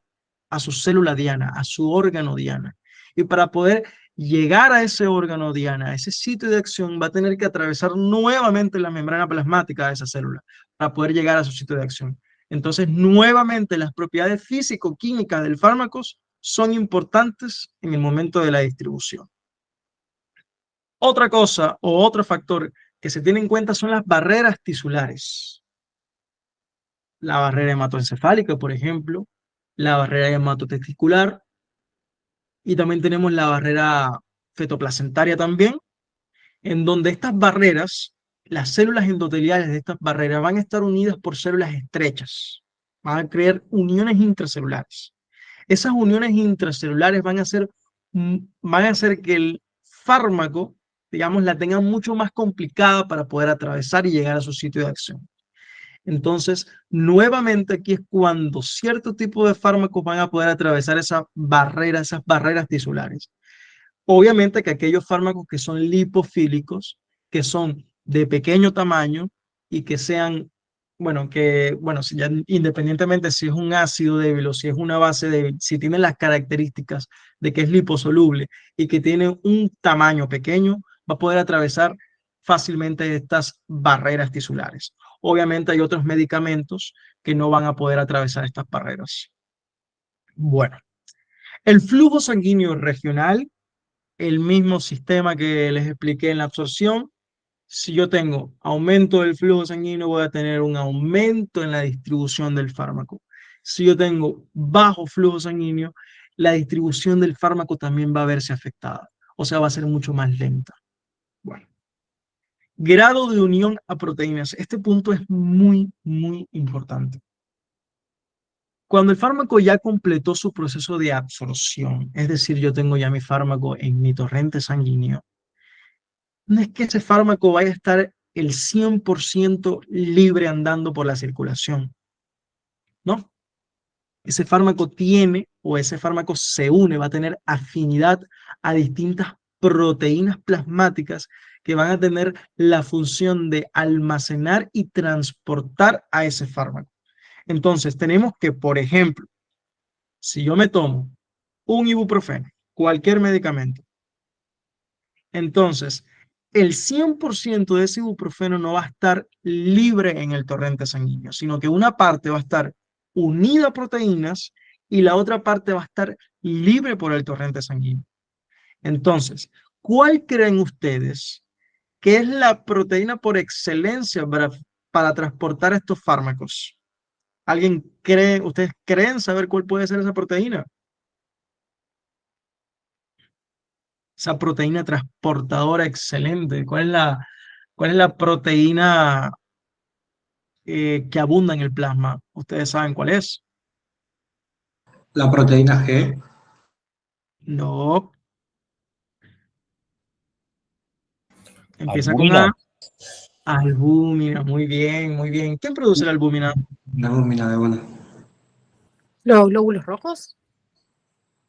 a su célula diana, a su órgano diana. Y para poder llegar a ese órgano diana, a ese sitio de acción, va a tener que atravesar nuevamente la membrana plasmática de esa célula para poder llegar a su sitio de acción. Entonces, nuevamente, las propiedades físico-químicas del fármaco son importantes en el momento de la distribución. Otra cosa o otro factor que se tiene en cuenta son las barreras tisulares. La barrera hematoencefálica, por ejemplo, la barrera hematotesticular, y también tenemos la barrera fetoplacentaria también, en donde estas barreras, las células endoteliales de estas barreras van a estar unidas por células estrechas, van a crear uniones intracelulares. Esas uniones intracelulares van a hacer que el fármaco, digamos, la tengan mucho más complicada para poder atravesar y llegar a su sitio de acción. Entonces, nuevamente aquí es cuando cierto tipo de fármacos van a poder atravesar esas barreras tisulares. Obviamente que aquellos fármacos que son lipofílicos, que son de pequeño tamaño y que sean, independientemente si es un ácido débil o si es una base débil, si tiene las características de que es liposoluble y que tiene un tamaño pequeño, va a poder atravesar fácilmente estas barreras tisulares. Obviamente hay otros medicamentos que no van a poder atravesar estas barreras. Bueno, el flujo sanguíneo regional, el mismo sistema que les expliqué en la absorción. Si yo tengo aumento del flujo sanguíneo, voy a tener un aumento en la distribución del fármaco. Si yo tengo bajo flujo sanguíneo, la distribución del fármaco también va a verse afectada. O sea, va a ser mucho más lenta. Bueno. Grado de unión a proteínas. Este punto es muy, muy importante. Cuando el fármaco ya completó su proceso de absorción, es decir, yo tengo ya mi fármaco en mi torrente sanguíneo, no es que ese fármaco vaya a estar el 100% libre andando por la circulación, ¿no? Ese fármaco ese fármaco se une, va a tener afinidad a distintas proteínas plasmáticas que van a tener la función de almacenar y transportar a ese fármaco. Entonces, tenemos que, por ejemplo, si yo me tomo un ibuprofeno, cualquier medicamento, entonces el 100% de ese ibuprofeno no va a estar libre en el torrente sanguíneo, sino que una parte va a estar unida a proteínas y la otra parte va a estar libre por el torrente sanguíneo. Entonces, ¿cuál creen ustedes que es la proteína por excelencia para transportar estos fármacos? ¿Ustedes creen saber cuál puede ser esa proteína? Esa proteína transportadora excelente. ¿Cuál ¿Cuál es la proteína que abunda en el plasma? ¿Ustedes saben cuál es?
La proteína G.
No. Empieza con
Albúmina.
A. Albúmina, muy bien, muy bien. ¿Quién produce la albúmina?
La albúmina de bola.
¿Los glóbulos rojos?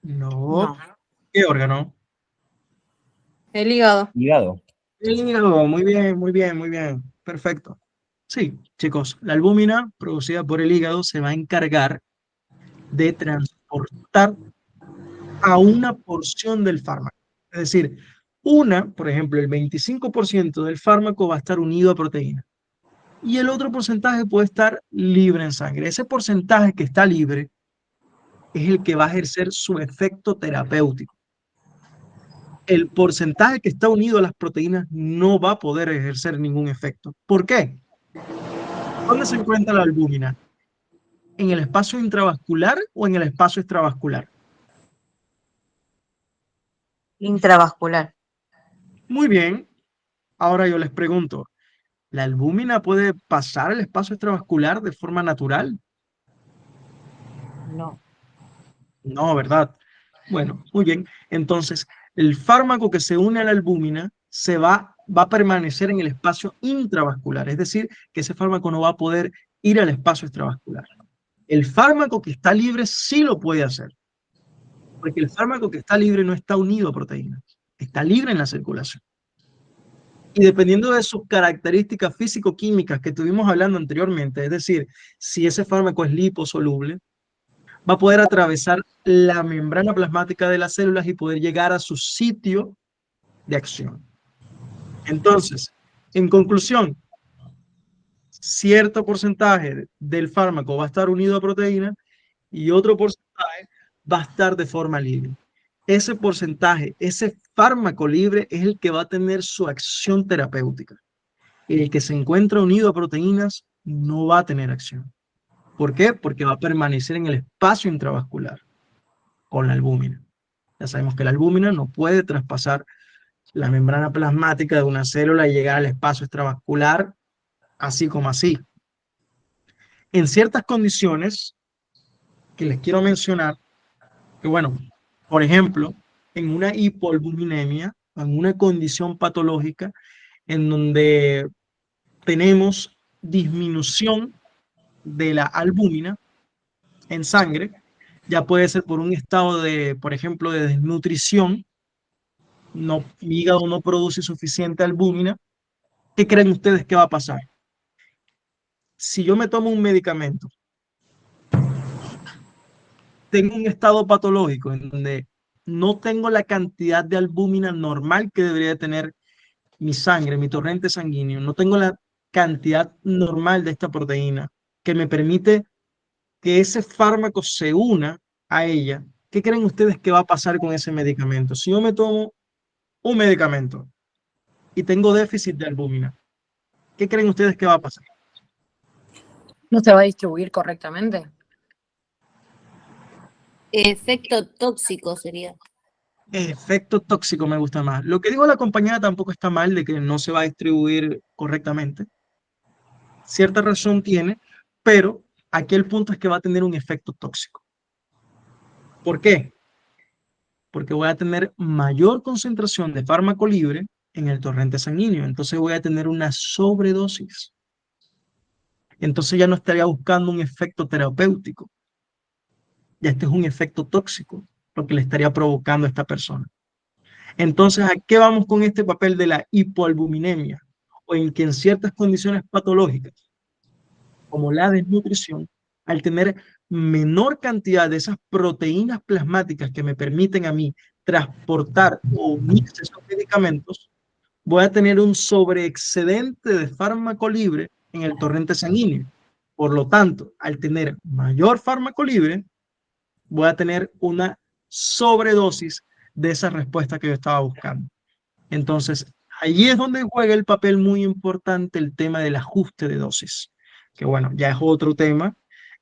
No.
No.
¿Qué órgano?
El hígado.
Hígado.
El hígado, muy bien, muy bien, muy bien. Perfecto. Sí, chicos, la albúmina producida por el hígado se va a encargar de transportar a una porción del fármaco. Es decir, por ejemplo, el 25% del fármaco va a estar unido a proteína y el otro porcentaje puede estar libre en sangre. Ese porcentaje que está libre es el que va a ejercer su efecto terapéutico. El porcentaje que está unido a las proteínas no va a poder ejercer ningún efecto. ¿Por qué? ¿Dónde se encuentra la albúmina? ¿En el espacio intravascular o en el espacio extravascular?
Intravascular.
Muy bien. Ahora yo les pregunto, ¿la albúmina puede pasar el espacio extravascular de forma natural?
No.
No, ¿verdad? Bueno, muy bien. Entonces, el fármaco que se une a la albúmina va a permanecer en el espacio intravascular, es decir, que ese fármaco no va a poder ir al espacio extravascular. El fármaco que está libre sí lo puede hacer, porque el fármaco que está libre no está unido a proteínas, está libre en la circulación. Y dependiendo de sus características físico-químicas que estuvimos hablando anteriormente, es decir, si ese fármaco es liposoluble, va a poder atravesar la membrana plasmática de las células y poder llegar a su sitio de acción. Entonces, en conclusión, cierto porcentaje del fármaco va a estar unido a proteína y otro porcentaje va a estar de forma libre. Ese porcentaje, ese fármaco libre es el que va a tener su acción terapéutica. El que se encuentra unido a proteínas no va a tener acción. ¿Por qué? Porque va a permanecer en el espacio intravascular con la albúmina. Ya sabemos que la albúmina no puede traspasar la membrana plasmática de una célula y llegar al espacio extravascular así como así. En ciertas condiciones que les quiero mencionar, que bueno, por ejemplo, en una hipoalbuminemia, en una condición patológica en donde tenemos disminución de la albúmina en sangre, ya puede ser por un estado de, por ejemplo, de desnutrición, mi hígado no produce suficiente albúmina. ¿Qué creen ustedes que va a pasar? Si yo me tomo un medicamento, tengo un estado patológico en donde no tengo la cantidad de albúmina normal que debería tener mi sangre, mi torrente sanguíneo, no tengo la cantidad normal de esta proteína que me permite que ese fármaco se una a ella. ¿Qué creen ustedes que va a pasar con ese medicamento? Si yo me tomo un medicamento y tengo déficit de albúmina, ¿qué creen ustedes que va a pasar?
¿No se va a distribuir correctamente?
Efecto tóxico sería.
Efecto tóxico me gusta más. Lo que digo la compañera tampoco está mal de que no se va a distribuir correctamente. Cierta razón tiene, pero aquí el punto es que va a tener un efecto tóxico. ¿Por qué? Porque voy a tener mayor concentración de fármaco libre en el torrente sanguíneo. Entonces voy a tener una sobredosis. Entonces ya no estaría buscando un efecto terapéutico. Ya este es un efecto tóxico, lo que le estaría provocando a esta persona. Entonces, ¿a qué vamos con este papel de la hipoalbuminemia? O en que en ciertas condiciones patológicas, como la desnutrición, al tener menor cantidad de esas proteínas plasmáticas que me permiten a mí transportar o unir esos medicamentos, voy a tener un sobreexcedente de fármaco libre en el torrente sanguíneo. Por lo tanto, al tener mayor fármaco libre, voy a tener una sobredosis de esa respuesta que yo estaba buscando. Entonces, allí es donde juega el papel muy importante el tema del ajuste de dosis, que bueno, ya es otro tema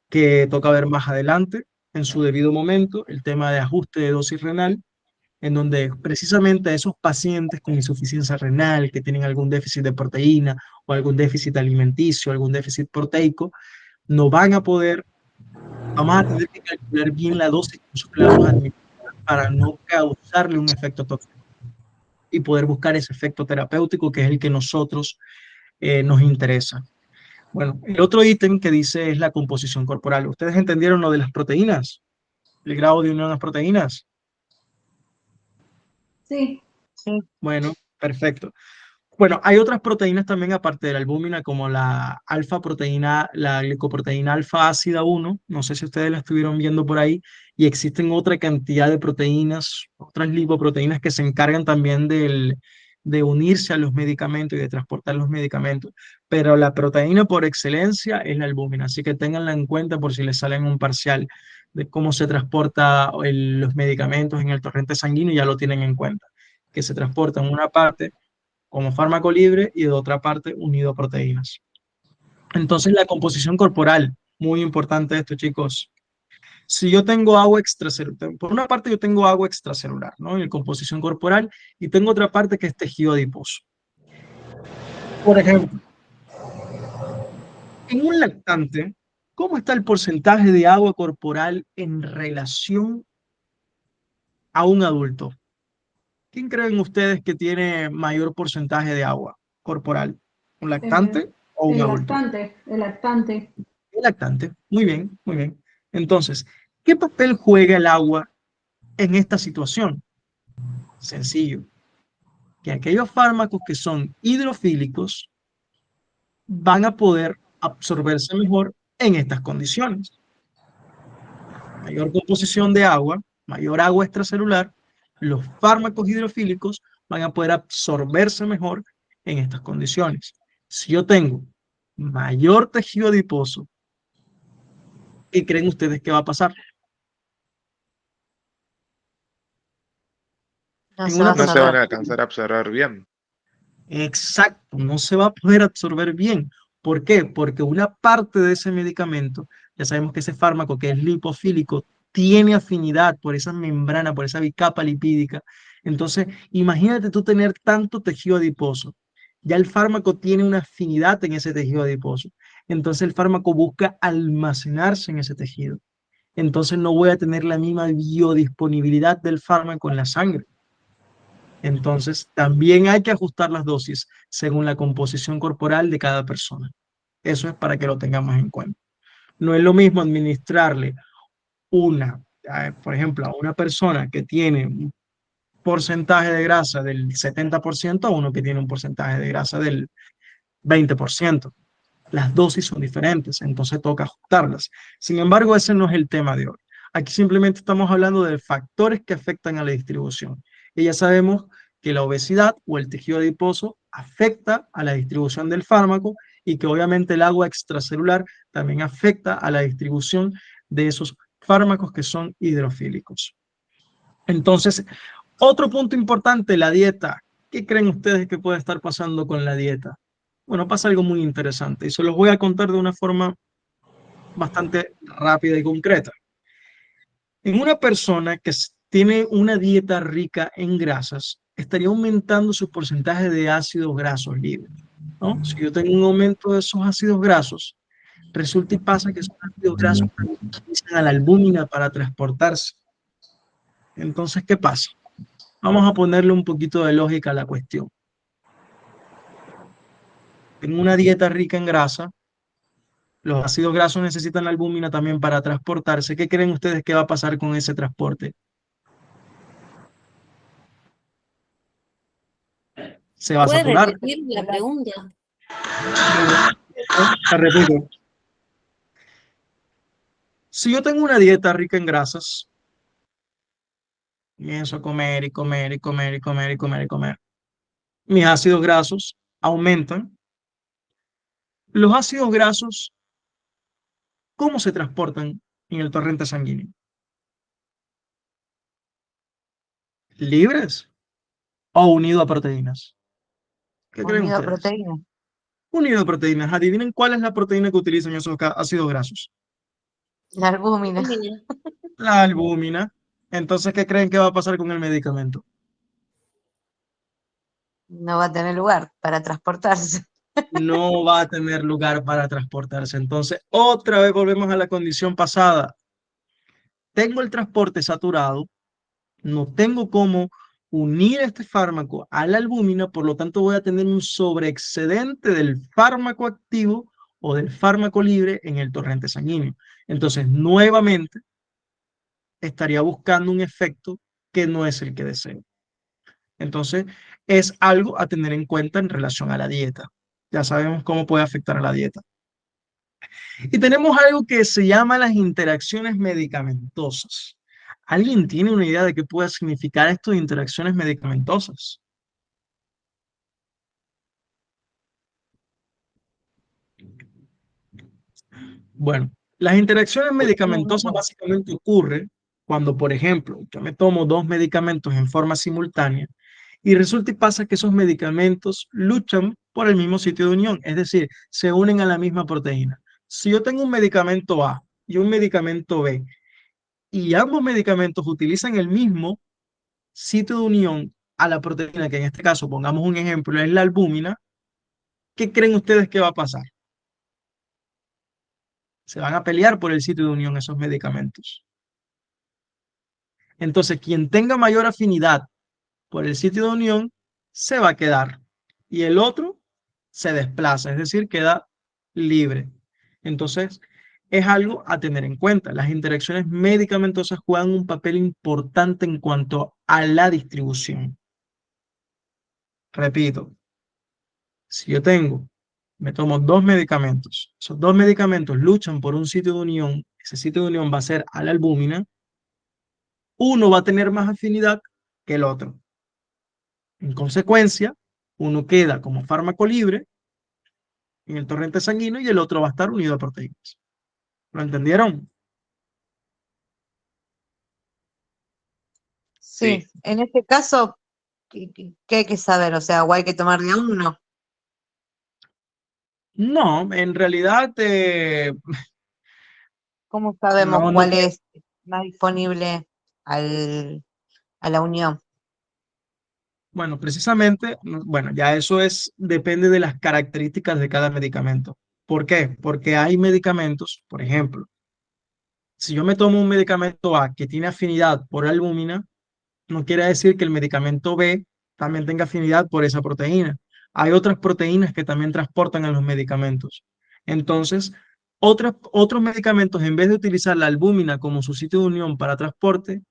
que toca ver más adelante, en su debido momento, el tema de ajuste de dosis renal, en donde precisamente a esos pacientes con insuficiencia renal, que tienen algún déficit de proteína o algún déficit alimenticio, algún déficit proteico, no van a poder, vamos a tener que calcular bien la dosis que le vamos a administrar para no causarle un efecto tóxico y poder buscar ese efecto terapéutico que es el que nosotros nos interesa. Bueno, el otro ítem que dice es la composición corporal. ¿Ustedes entendieron lo de las proteínas? ¿El grado de unión de las proteínas?
Sí.
Sí.
Bueno, perfecto. Bueno, hay otras proteínas también aparte de la albúmina, como la alfa proteína, la glicoproteína alfa ácida 1. No sé si ustedes la estuvieron viendo por ahí. Y existen otra cantidad de proteínas, otras lipoproteínas que se encargan también de unirse a los medicamentos y de transportar los medicamentos. Pero la proteína por excelencia es la albúmina. Así que ténganla en cuenta por si les salen un parcial de cómo se transporta los medicamentos en el torrente sanguíneo, ya lo tienen en cuenta. Que se transportan una parte como fármaco libre y de otra parte unido a proteínas. Entonces la composición corporal, muy importante esto, chicos. Si yo tengo agua extracelular, por una parte yo tengo agua extracelular, ¿no? En composición corporal, y tengo otra parte que es tejido adiposo. Por ejemplo, en un lactante, ¿cómo está el porcentaje de agua corporal en relación a un adulto? ¿Quién creen ustedes que tiene mayor porcentaje de agua corporal? ¿Un lactante o un
El
adulto?
lactante, el lactante.
El lactante. Muy bien, muy bien. Entonces, ¿qué papel juega el agua en esta situación? Sencillo. Que aquellos fármacos que son hidrofílicos van a poder absorberse mejor en estas condiciones. Mayor composición de agua, mayor agua extracelular, los fármacos hidrofílicos van a poder absorberse mejor en estas condiciones. Si yo tengo mayor tejido adiposo, ¿qué creen ustedes que va a pasar?
No
En
se
una
va a
No se van
absorber.
a alcanzar a absorber bien.
Exacto, no se va a poder absorber bien. ¿Por qué? Porque una parte de ese medicamento, ya sabemos que ese fármaco que es lipofílico, tiene afinidad por esa membrana, por esa bicapa lipídica. Entonces, imagínate tú tener tanto tejido adiposo. Ya el fármaco tiene una afinidad en ese tejido adiposo. Entonces el fármaco busca almacenarse en ese tejido. Entonces no voy a tener la misma biodisponibilidad del fármaco en la sangre. Entonces, también hay que ajustar las dosis según la composición corporal de cada persona. Eso es para que lo tengamos en cuenta. No es lo mismo administrarle por ejemplo, a una persona que tiene un porcentaje de grasa del 70% a uno que tiene un porcentaje de grasa del 20%. Las dosis son diferentes, entonces toca ajustarlas. Sin embargo, ese no es el tema de hoy. Aquí simplemente estamos hablando de factores que afectan a la distribución. Y ya sabemos que la obesidad o el tejido adiposo afecta a la distribución del fármaco y que obviamente el agua extracelular también afecta a la distribución de esos fármacos que son hidrofílicos. Entonces, otro punto importante, la dieta. ¿Qué creen ustedes que puede estar pasando con la dieta? Bueno, pasa algo muy interesante y se los voy a contar de una forma bastante rápida y concreta. En una persona que tiene una dieta rica en grasas, estaría aumentando su porcentaje de ácidos grasos libres, ¿no? Si yo tengo un aumento de esos ácidos grasos, resulta y pasa que esos ácidos grasos utilizan a la albúmina para transportarse. Entonces, ¿qué pasa? Vamos a ponerle un poquito de lógica a la cuestión. En una dieta rica en grasa, los ácidos grasos necesitan la albúmina también para transportarse. ¿Qué creen ustedes que va a pasar con ese transporte? Se va a
¿Puedes
saturar.
repetir la pregunta?
Te repito. Si yo tengo una dieta rica en grasas, comienzo a comer y comer y comer y comer y comer y comer, mis ácidos grasos aumentan. Los ácidos grasos, ¿cómo se transportan en el torrente sanguíneo? ¿Libres o unido a proteínas? ¿Qué creen
Unido a
ustedes?
proteína.
Unido a proteínas. Adivinen cuál es la proteína que utilizan esos ácidos grasos.
La albúmina.
La albúmina. Entonces, ¿qué creen que va a pasar con el medicamento?
No va a tener lugar para transportarse.
No va a tener lugar para transportarse. Entonces, otra vez volvemos a la condición pasada. Tengo el transporte saturado, no tengo cómo unir este fármaco a la albúmina, por lo tanto voy a tener un sobreexcedente del fármaco activo o del fármaco libre en el torrente sanguíneo. Entonces, nuevamente, estaría buscando un efecto que no es el que deseo. Entonces, es algo a tener en cuenta en relación a la dieta. Ya sabemos cómo puede afectar a la dieta. Y tenemos algo que se llama las interacciones medicamentosas. ¿Alguien tiene una idea de qué puede significar esto de interacciones medicamentosas? Bueno, las interacciones medicamentosas básicamente ocurren cuando, por ejemplo, yo me tomo dos medicamentos en forma simultánea y resulta y pasa que esos medicamentos luchan por el mismo sitio de unión, es decir, se unen a la misma proteína. Si yo tengo un medicamento A y un medicamento B y ambos medicamentos utilizan el mismo sitio de unión a la proteína, que en este caso, pongamos un ejemplo, es la albúmina, ¿qué creen ustedes que va a pasar? Se van a pelear por el sitio de unión esos medicamentos. Entonces, quien tenga mayor afinidad por el sitio de unión se va a quedar y el otro se desplaza, es decir, queda libre. Entonces, es algo a tener en cuenta. Las interacciones medicamentosas juegan un papel importante en cuanto a la distribución. Repito, si yo me tomo dos medicamentos, esos dos medicamentos luchan por un sitio de unión, ese sitio de unión va a ser a la albúmina, uno va a tener más afinidad que el otro. En consecuencia, uno queda como fármaco libre en el torrente sanguíneo y el otro va a estar unido a proteínas. ¿Lo entendieron?
Sí, en este caso, ¿qué hay que saber? O sea, ¿o hay que tomar de a uno?
No, en realidad,
¿Cómo sabemos
no,
cuál es más disponible a la unión?
bueno, precisamente, bueno, ya eso depende de las características de cada medicamento. ¿Por qué? Porque hay medicamentos, por ejemplo, si yo me tomo un medicamento A que tiene afinidad por albúmina, no quiere decir que el medicamento B también tenga afinidad por esa proteína. Hay otras proteínas que también transportan a los medicamentos. Entonces, otros medicamentos, en vez de utilizar la albúmina como su sitio de unión para transporte,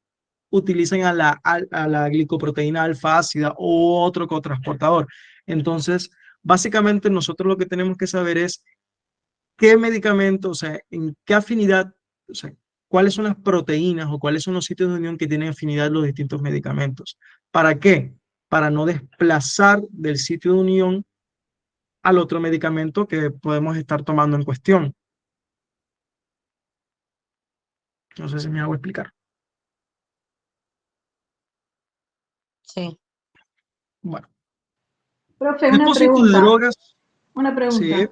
utilizan a la glicoproteína alfa ácida o otro cotransportador. Entonces, básicamente nosotros lo que tenemos que saber es qué medicamento, o sea, en qué afinidad, o sea, cuáles son las proteínas o cuáles son los sitios de unión que tienen afinidad los distintos medicamentos. ¿Para qué? Para no desplazar del sitio de unión al otro medicamento que podemos estar tomando en cuestión. No sé si me hago explicar.
Sí.
Bueno,
Profe, una
depósito de
pregunta.
drogas.
Una pregunta.
Sí,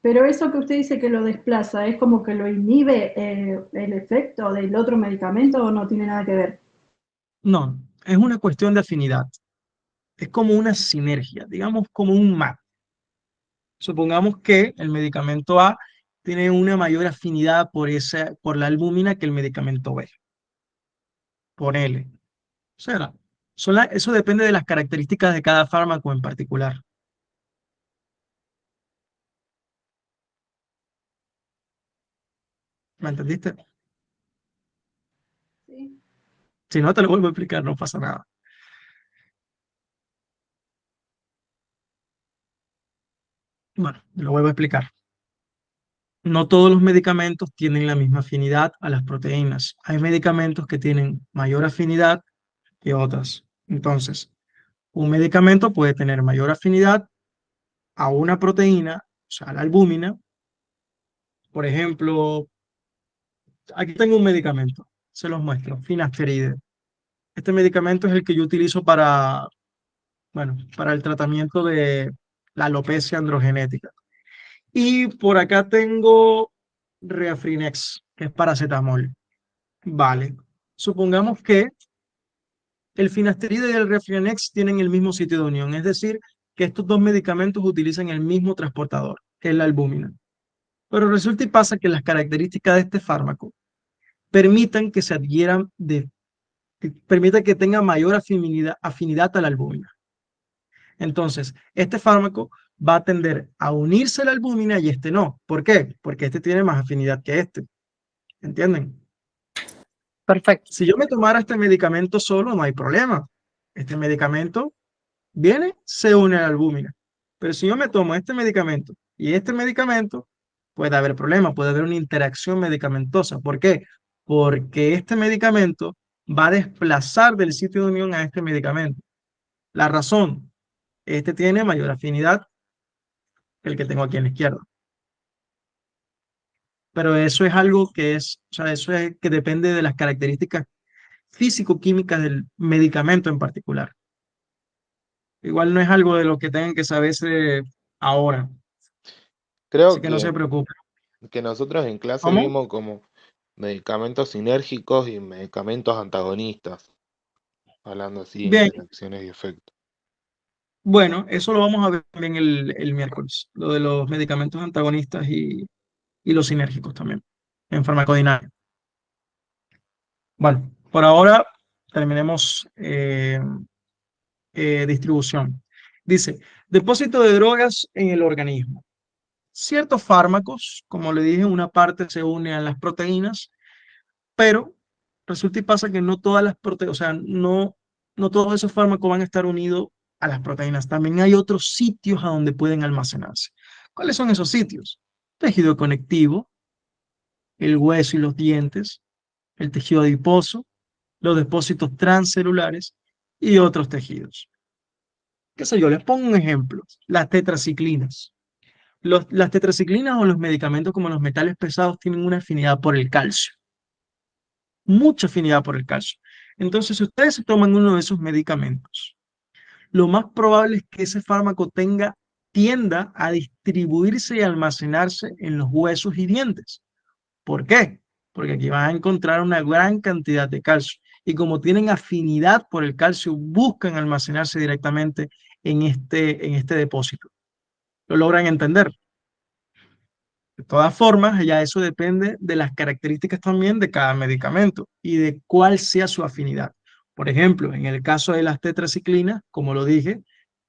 Pero eso que usted dice que lo desplaza, ¿es como que lo inhibe el efecto del otro medicamento o no tiene nada que ver?
no, es una cuestión de afinidad. Es como una sinergia, digamos como un match. Supongamos que el medicamento A tiene una mayor afinidad por la albúmina que el medicamento B. Ponele. O sea, eso depende de las características de cada fármaco en particular. ¿Me entendiste?
Sí.
Si no, te lo vuelvo a explicar, no pasa nada. Bueno, te lo vuelvo a explicar. No todos los medicamentos tienen la misma afinidad a las proteínas. Hay medicamentos que tienen mayor afinidad que otras. Entonces, un medicamento puede tener mayor afinidad a una proteína, o sea, a la albúmina. Por ejemplo, aquí tengo un medicamento, se los muestro, finasteride. Este medicamento es el que yo utilizo bueno, para el tratamiento de la alopecia androgenética. Y por acá tengo Reafrinex, que es paracetamol. Vale. supongamos que el finasterida y el Refrianex tienen el mismo sitio de unión, es decir, que estos dos medicamentos utilizan el mismo transportador, que es la albúmina. Pero resulta y pasa que las características de este fármaco permitan que se adhieran permita que tenga mayor afinidad a la albúmina. Entonces, este fármaco va a tender a unirse a la albúmina y este no. ¿Por qué? Porque este tiene más afinidad que este. ¿Entienden?
Perfecto.
Si yo me tomara este medicamento solo, no hay problema. Este medicamento viene, se une a la albúmina. Pero si yo me tomo este medicamento y este medicamento, puede haber problema, puede haber una interacción medicamentosa. ¿Por qué? Porque este medicamento va a desplazar del sitio de unión a este medicamento. La razón, este tiene mayor afinidad que el que tengo aquí en la izquierda. Pero eso es algo que es, o sea, eso es que depende de las características físico-químicas del medicamento en particular. Igual no es algo de lo que tengan que saberse ahora,
Creo
así que no se preocupen.
que nosotros en clase
¿Cómo?
vimos como medicamentos sinérgicos y medicamentos antagonistas, hablando así de
Bien,
interacciones y efectos.
bueno, eso lo vamos a ver también el miércoles, lo de los medicamentos antagonistas y los sinérgicos también, en farmacodinámica. Bueno, por ahora terminemos distribución. Dice, depósito de drogas en el organismo. Ciertos fármacos, como le dije, una parte se une a las proteínas, pero resulta y pasa que no todas las proteínas, o sea, no todos esos fármacos van a estar unidos a las proteínas. También hay otros sitios a donde pueden almacenarse. ¿Cuáles son esos sitios? Tejido conectivo, el hueso y los dientes, el tejido adiposo, los depósitos transcelulares y otros tejidos. ¿Qué sé yo? Les pongo un ejemplo. Las tetraciclinas. Las tetraciclinas o los medicamentos como los metales pesados tienen una afinidad por el calcio. Mucha afinidad por el calcio. Entonces, si ustedes se toman uno de esos medicamentos, lo más probable es que ese fármaco tienda a distribuirse y almacenarse en los huesos y dientes. ¿Por qué? Porque aquí van a encontrar una gran cantidad de calcio. Y como tienen afinidad por el calcio, buscan almacenarse directamente en este depósito. ¿Lo logran entender? De todas formas, ya eso depende de las características también de cada medicamento y de cuál sea su afinidad. Por ejemplo, en el caso de las tetraciclinas, como lo dije,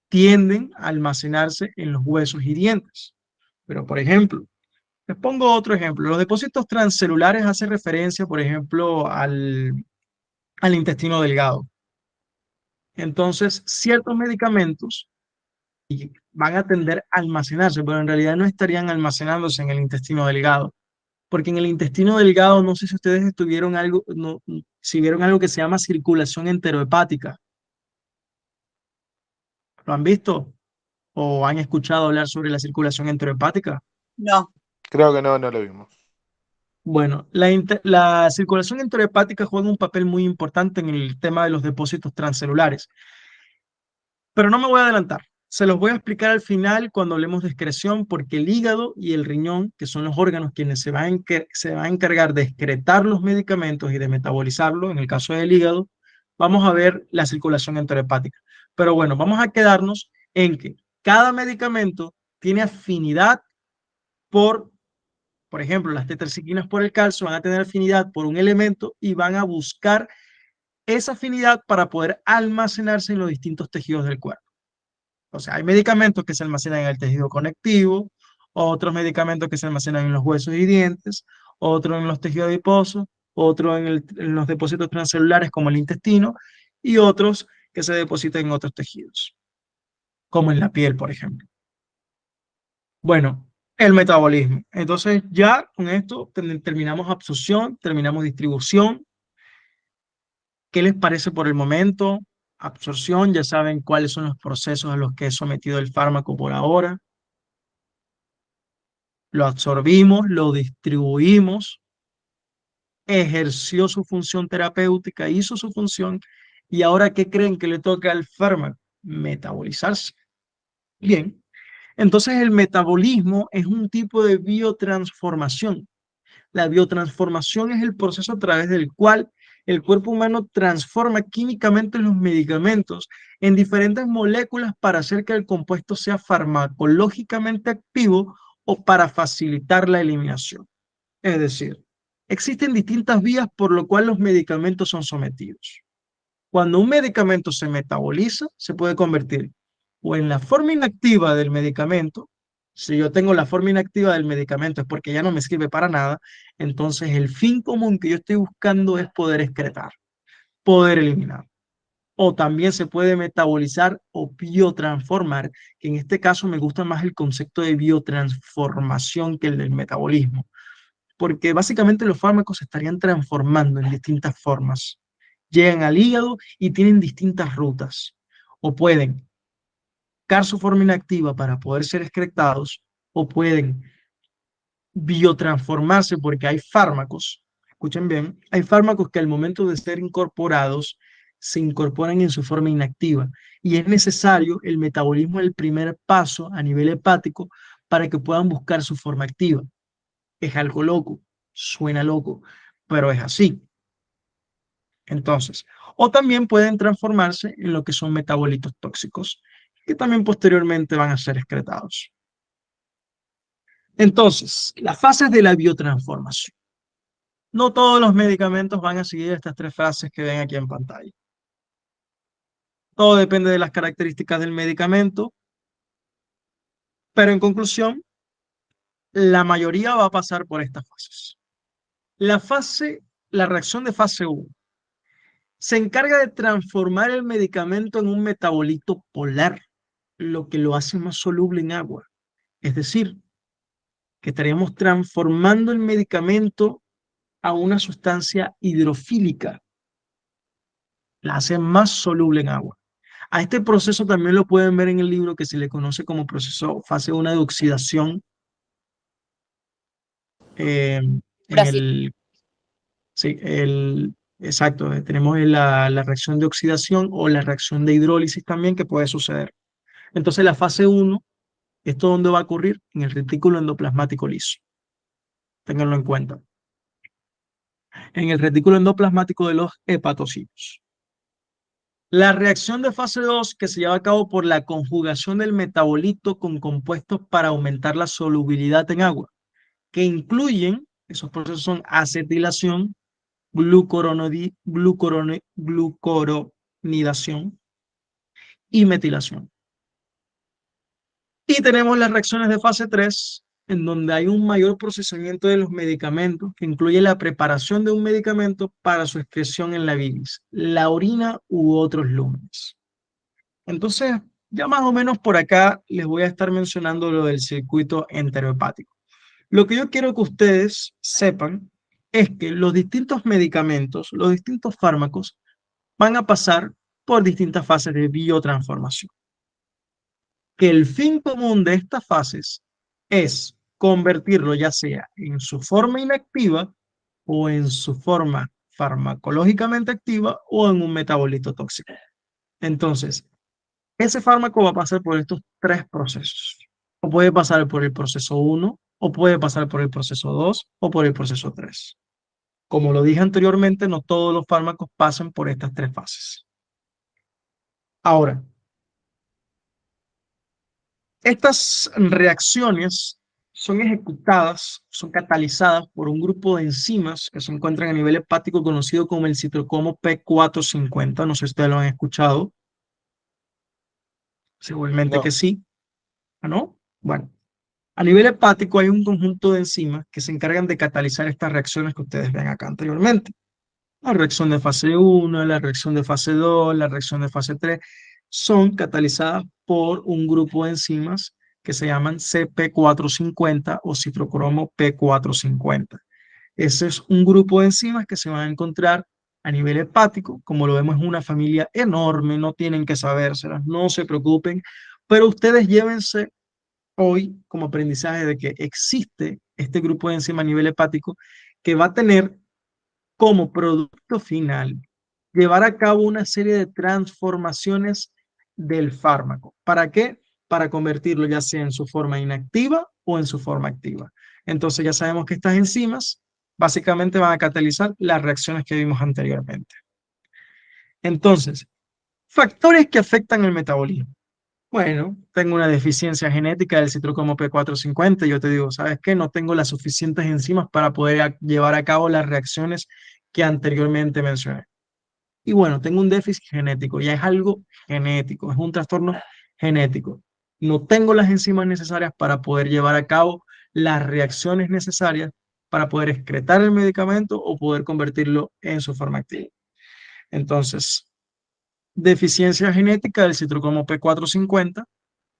tienden a almacenarse en los huesos y dientes. Pero, por ejemplo, les pongo otro ejemplo. Los depósitos transcelulares hacen referencia, por ejemplo, al intestino delgado. Entonces, ciertos medicamentos van a tender a almacenarse, pero en realidad no estarían almacenándose en el intestino delgado, porque en el intestino delgado, no sé si ustedes estuvieron algo, no, si vieron algo que se llama circulación enterohepática. ¿Lo han visto? ¿O han escuchado hablar sobre la circulación enterohepática?
No.
Creo que no lo vimos.
Bueno, la circulación enterohepática juega un papel muy importante en el tema de los depósitos transcelulares. Pero no me voy a adelantar. Se los voy a explicar al final cuando hablemos de excreción, porque el hígado y el riñón, que son los órganos quienes se van a encargar de excretar los medicamentos y de metabolizarlos, en el caso del hígado, vamos a ver la circulación enterohepática. Pero bueno, vamos a quedarnos en que cada medicamento tiene afinidad por ejemplo, las tetraciclinas por el calcio van a tener afinidad por un elemento y van a buscar esa afinidad para poder almacenarse en los distintos tejidos del cuerpo. O sea, hay medicamentos que se almacenan en el tejido conectivo, otros medicamentos que se almacenan en los huesos y dientes, otros en los tejidos adiposos, otros en los depósitos transcelulares como el intestino y otros que se depositan en otros tejidos, como en la piel, por ejemplo. Bueno, el metabolismo. Entonces ya con esto terminamos absorción, terminamos distribución. ¿Qué les parece por el momento? Absorción, ya saben cuáles son los procesos a los que es sometido el fármaco por ahora. Lo absorbimos, lo distribuimos, ejerció su función terapéutica, hizo su función, y ahora ¿qué creen que le toca al fármaco? Metabolizarse. Bien, entonces el metabolismo es un tipo de biotransformación. La biotransformación es el proceso a través del cual el cuerpo humano transforma químicamente los medicamentos en diferentes moléculas para hacer que el compuesto sea farmacológicamente activo o para facilitar la eliminación. Es decir, existen distintas vías por lo cual los medicamentos son sometidos. Cuando un medicamento se metaboliza, se puede convertir o en la forma inactiva del medicamento. Si yo tengo la forma inactiva del medicamento es porque ya no me sirve para nada, entonces el fin común que yo estoy buscando es poder excretar, poder eliminar. O también se puede metabolizar o biotransformar, que en este caso me gusta más el concepto de biotransformación que el del metabolismo, porque básicamente los fármacos se estarían transformando en distintas formas. Llegan al hígado y tienen distintas rutas, o pueden buscar su forma inactiva para poder ser excretados, o pueden biotransformarse porque hay fármacos, escuchen bien, hay fármacos que al momento de ser incorporados se incorporan en su forma inactiva y es necesario el metabolismo el primer paso a nivel hepático para que puedan buscar su forma activa. Es algo loco, suena loco, pero es así. Entonces, o también pueden transformarse en lo que son metabolitos tóxicos, que también posteriormente van a ser excretados. Entonces, las fases de la biotransformación. No todos los medicamentos van a seguir estas tres fases que ven aquí en pantalla. Todo depende de las características del medicamento, pero en conclusión, la mayoría va a pasar por estas fases. La reacción de fase 1 se encarga de transformar el medicamento en un metabolito polar, lo que lo hace más soluble en agua. Es decir, que estaríamos transformando el medicamento a una sustancia hidrofílica. La hace más soluble en agua. A este proceso también lo pueden ver en el libro que se le conoce como proceso fase 1 de oxidación. Exacto, tenemos la reacción de oxidación o la reacción de hidrólisis también que puede suceder. Entonces la fase 1, ¿esto dónde va a ocurrir? En el retículo endoplasmático liso. Ténganlo en cuenta. En el retículo endoplasmático de los hepatocitos. La reacción de fase 2 que se lleva a cabo por la conjugación del metabolito con compuestos para aumentar la solubilidad en agua, que incluyen, esos procesos son acetilación, glucoronidación y metilación. Y tenemos las reacciones de fase 3, en donde hay un mayor procesamiento de los medicamentos, que incluye la preparación de un medicamento para su excreción en la bilis, la orina u otros lúmenes. Entonces, ya más o menos por acá les voy a estar mencionando lo del circuito enterohepático. Lo que yo quiero que ustedes sepan es que los distintos medicamentos, los distintos fármacos, van a pasar por distintas fases de biotransformación. Que el fin común de estas fases es convertirlo ya sea en su forma inactiva o en su forma farmacológicamente activa o en un metabolito tóxico. Entonces, ese fármaco va a pasar por estos tres procesos. O puede pasar por el proceso 1, o puede pasar por el proceso 2, o por el proceso 3. Como lo dije anteriormente, no todos los fármacos pasan por estas tres fases. Ahora, estas reacciones son ejecutadas, son catalizadas por un grupo de enzimas que se encuentran a nivel hepático conocido como el citocromo P450. No sé si ustedes lo han escuchado. Seguramente
No.
que sí. ¿Ah, no? Bueno, a nivel hepático hay un conjunto de enzimas que se encargan de catalizar estas reacciones que ustedes ven acá anteriormente. La reacción de fase 1, la reacción de fase 2, la reacción de fase 3, son catalizadas por un grupo de enzimas que se llaman CP450 o citocromo P450. Ese es un grupo de enzimas que se van a encontrar a nivel hepático. Como lo vemos, es una familia enorme, no tienen que sabérselas, no se preocupen, pero ustedes llévense hoy como aprendizaje de que existe este grupo de enzimas a nivel hepático que va a tener como producto final llevar a cabo una serie de transformaciones del fármaco. ¿Para qué? Para convertirlo ya sea en su forma inactiva o en su forma activa. Entonces ya sabemos que estas enzimas básicamente van a catalizar las reacciones que vimos anteriormente. Entonces, factores que afectan el metabolismo. Bueno, tengo una deficiencia genética del citrocromo P450 y yo te digo, ¿sabes qué? No tengo las suficientes enzimas para poder llevar a cabo las reacciones que anteriormente mencioné. Y bueno, tengo un déficit genético, ya es algo genético, es un trastorno genético. No tengo las enzimas necesarias para poder llevar a cabo las reacciones necesarias para poder excretar el medicamento o poder convertirlo en su forma activa. Entonces, deficiencia genética del citrocromo P450.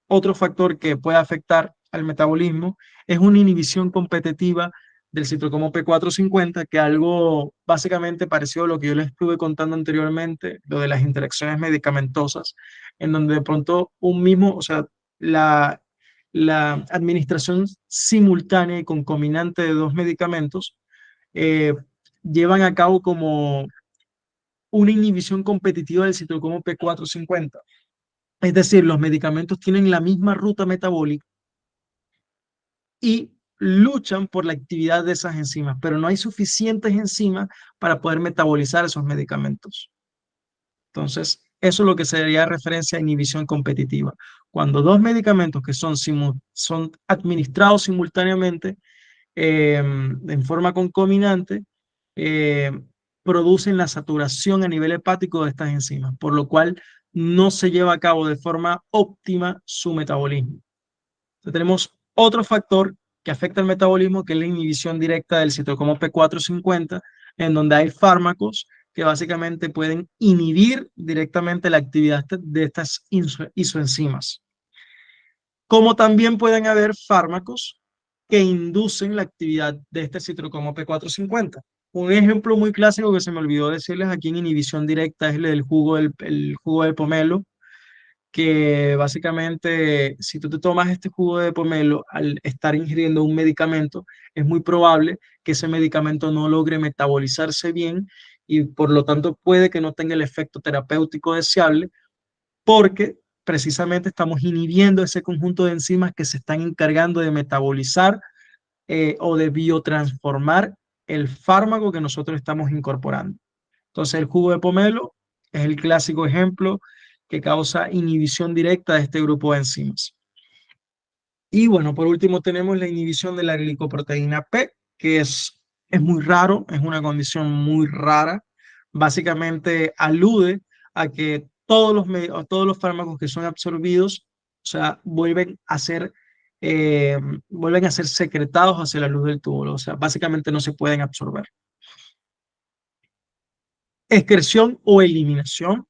Otro factor que puede afectar al metabolismo es una inhibición competitiva del citrocromo P450, que algo básicamente parecido a lo que yo les estuve contando anteriormente, lo de las interacciones medicamentosas, en donde de pronto un mismo, o sea, la administración simultánea y concominante de dos medicamentos eh, llevan a cabo como una inhibición competitiva del citrocromo P450. Es decir, los medicamentos tienen la misma ruta metabólica y luchan por la actividad de esas enzimas, pero no hay suficientes enzimas para poder metabolizar esos medicamentos. Entonces, eso es lo que sería referencia a inhibición competitiva. Cuando dos medicamentos que son administrados simultáneamente en forma concominante, eh, producen la saturación a nivel hepático de estas enzimas, por lo cual no se lleva a cabo de forma óptima su metabolismo. Entonces, tenemos otro factor que afecta el metabolismo, que es la inhibición directa del citocromo P450, en donde hay fármacos que básicamente pueden inhibir directamente la actividad de estas isoenzimas. Como también pueden haber fármacos que inducen la actividad de este citrocromo P450. Un ejemplo muy clásico que se me olvidó decirles aquí en inhibición directa es el del el jugo de pomelo, que básicamente si tú te tomas este jugo de pomelo al estar ingiriendo un medicamento, es muy probable que ese medicamento no logre metabolizarse bien y por lo tanto puede que no tenga el efecto terapéutico deseable porque precisamente estamos inhibiendo ese conjunto de enzimas que se están encargando de metabolizar o de biotransformar el fármaco que nosotros estamos incorporando. Entonces el jugo de pomelo es el clásico ejemplo que causa inhibición directa de este grupo de enzimas. Y bueno, por último tenemos la inhibición de la glicoproteína P, que es muy raro, es una condición muy rara. Básicamente alude a que todos los fármacos que son absorbidos, o sea, vuelven a ser secretados hacia la luz del túbulo, o sea, básicamente no se pueden absorber. Excreción o eliminación,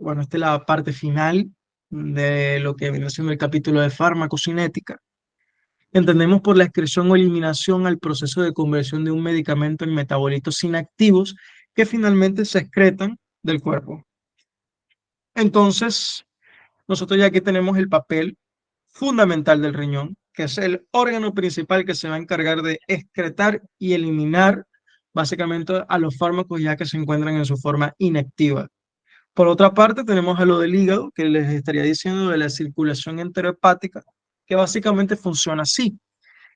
bueno, esta es la parte final de lo que viene siendo el capítulo de farmacocinética. Entendemos por la excreción o eliminación al proceso de conversión de un medicamento en metabolitos inactivos que finalmente se excretan del cuerpo. Entonces, nosotros ya aquí tenemos el papel fundamental del riñón, que es el órgano principal que se va a encargar de excretar y eliminar básicamente a los fármacos ya que se encuentran en su forma inactiva. Por otra parte, tenemos a lo del hígado, que les estaría diciendo de la circulación enterohepática, que básicamente funciona así.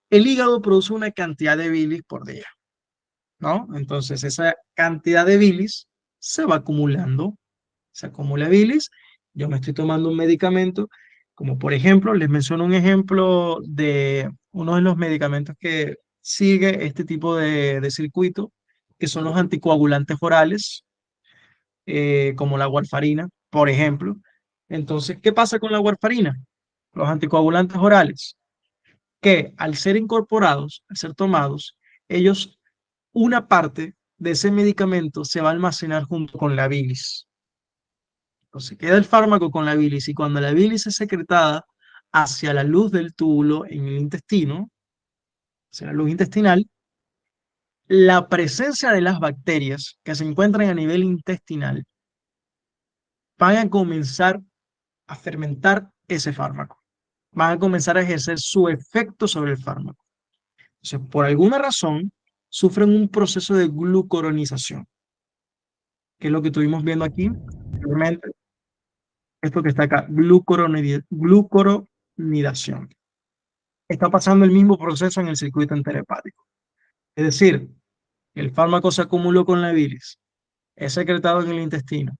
El hígado produce una cantidad de bilis por día, ¿no? Entonces, esa cantidad de bilis se va acumulando, se acumula bilis. Yo me estoy tomando un medicamento, como por ejemplo, les menciono un ejemplo de uno de los medicamentos que sigue este tipo de circuito, que son los anticoagulantes orales, como la warfarina, por ejemplo. Entonces, ¿qué pasa con la warfarina? Los anticoagulantes orales, que al ser incorporados, al ser tomados, ellos, una parte de ese medicamento se va a almacenar junto con la bilis. Entonces queda el fármaco con la bilis y cuando la bilis es secretada hacia la luz del túbulo en el intestino, hacia la luz intestinal, la presencia de las bacterias que se encuentran a nivel intestinal van a comenzar a fermentar ese fármaco, van a comenzar a ejercer su efecto sobre el fármaco. Entonces, por alguna razón, sufren un proceso de glucoronización, que es lo que estuvimos viendo aquí anteriormente. Esto que está acá, glucoronidación. Está pasando el mismo proceso en el circuito enterohepático. Es decir, El fármaco se acumuló con la bilis, es secretado en el intestino.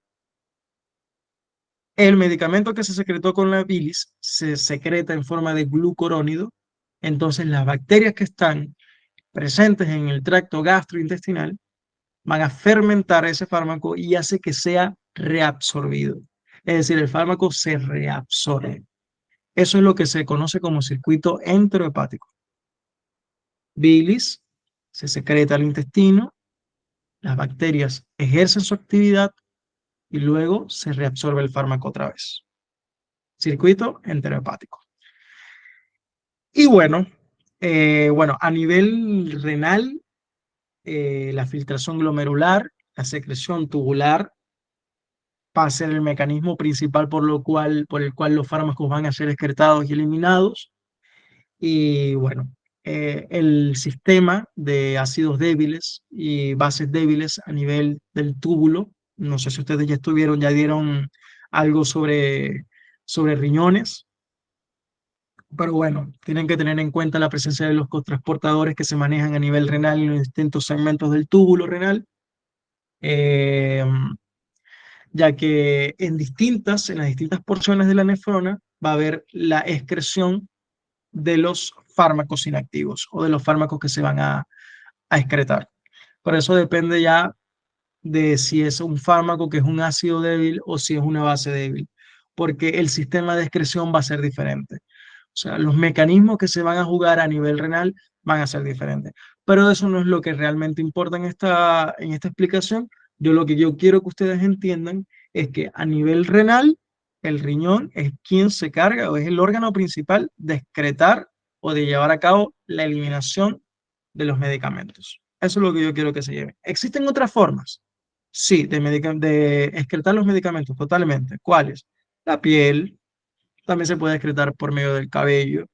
El medicamento que se secretó con la bilis se secreta en forma de glucurónido. Entonces las bacterias que están presentes en el tracto gastrointestinal van a fermentar ese fármaco y hace que sea reabsorbido. Es decir, el fármaco se reabsorbe. Eso es lo que se conoce como circuito enterohepático. Bilis se secreta al intestino, las bacterias ejercen su actividad y luego se reabsorbe el fármaco otra vez. Circuito enterohepático. Y bueno, a nivel renal, la filtración glomerular, la secreción tubular, va a ser el mecanismo principal por el cual los fármacos van a ser excretados y eliminados. Y bueno, el sistema de ácidos débiles y bases débiles a nivel del túbulo, no sé si ustedes ya dieron algo sobre riñones, pero bueno, tienen que tener en cuenta la presencia de los cotransportadores que se manejan a nivel renal en los distintos segmentos del túbulo renal, ya que en las distintas porciones de la nefrona va a haber la excreción de los fármacos inactivos o de los fármacos que se van a excretar. Por eso depende ya de si es un fármaco que es un ácido débil o si es una base débil, porque el sistema de excreción va a ser diferente. O sea, los mecanismos que se van a jugar a nivel renal van a ser diferentes. Pero eso no es lo que realmente importa en esta explicación. Lo que yo quiero que ustedes entiendan es que a nivel renal, el riñón es quien se carga o es el órgano principal de excretar o de llevar a cabo la eliminación de los medicamentos. Eso es lo que yo quiero que se lleven. ¿Existen otras formas? Sí, de excretar los medicamentos, totalmente. ¿Cuáles? La piel, también se puede excretar por medio del cabello,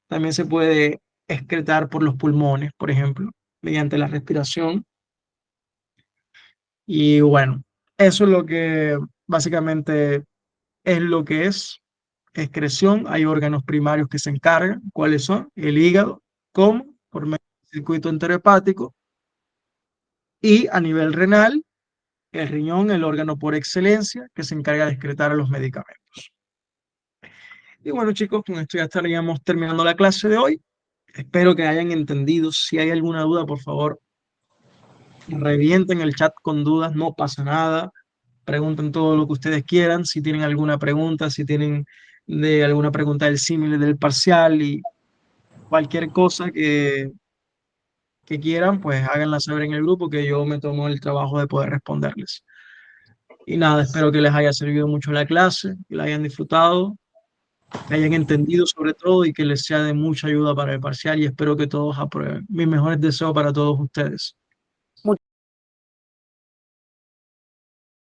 también se puede excretar por los pulmones, por ejemplo, mediante la respiración. Y bueno, eso es lo que básicamente es lo que es excreción. Hay órganos primarios que se encargan. ¿Cuáles son? El hígado, ¿cómo? Por medio del circuito enterohepático. Y a nivel renal, el riñón, el órgano por excelencia que se encarga de excretar los medicamentos. Y bueno, chicos, con esto ya estaríamos terminando la clase de hoy. Espero que hayan entendido. Si hay alguna duda, por favor, revienten el chat con dudas, no pasa nada. Pregunten todo lo que ustedes quieran. Si tienen alguna pregunta, si tienen alguna pregunta del símil, del parcial y cualquier cosa que quieran, pues háganla saber en el grupo que yo me tomo el trabajo de poder responderles. Y nada, espero que les haya servido mucho la clase, que la hayan disfrutado, que hayan entendido sobre todo y que les sea de mucha ayuda para el parcial y espero que todos aprueben. Mis mejores deseos para todos ustedes.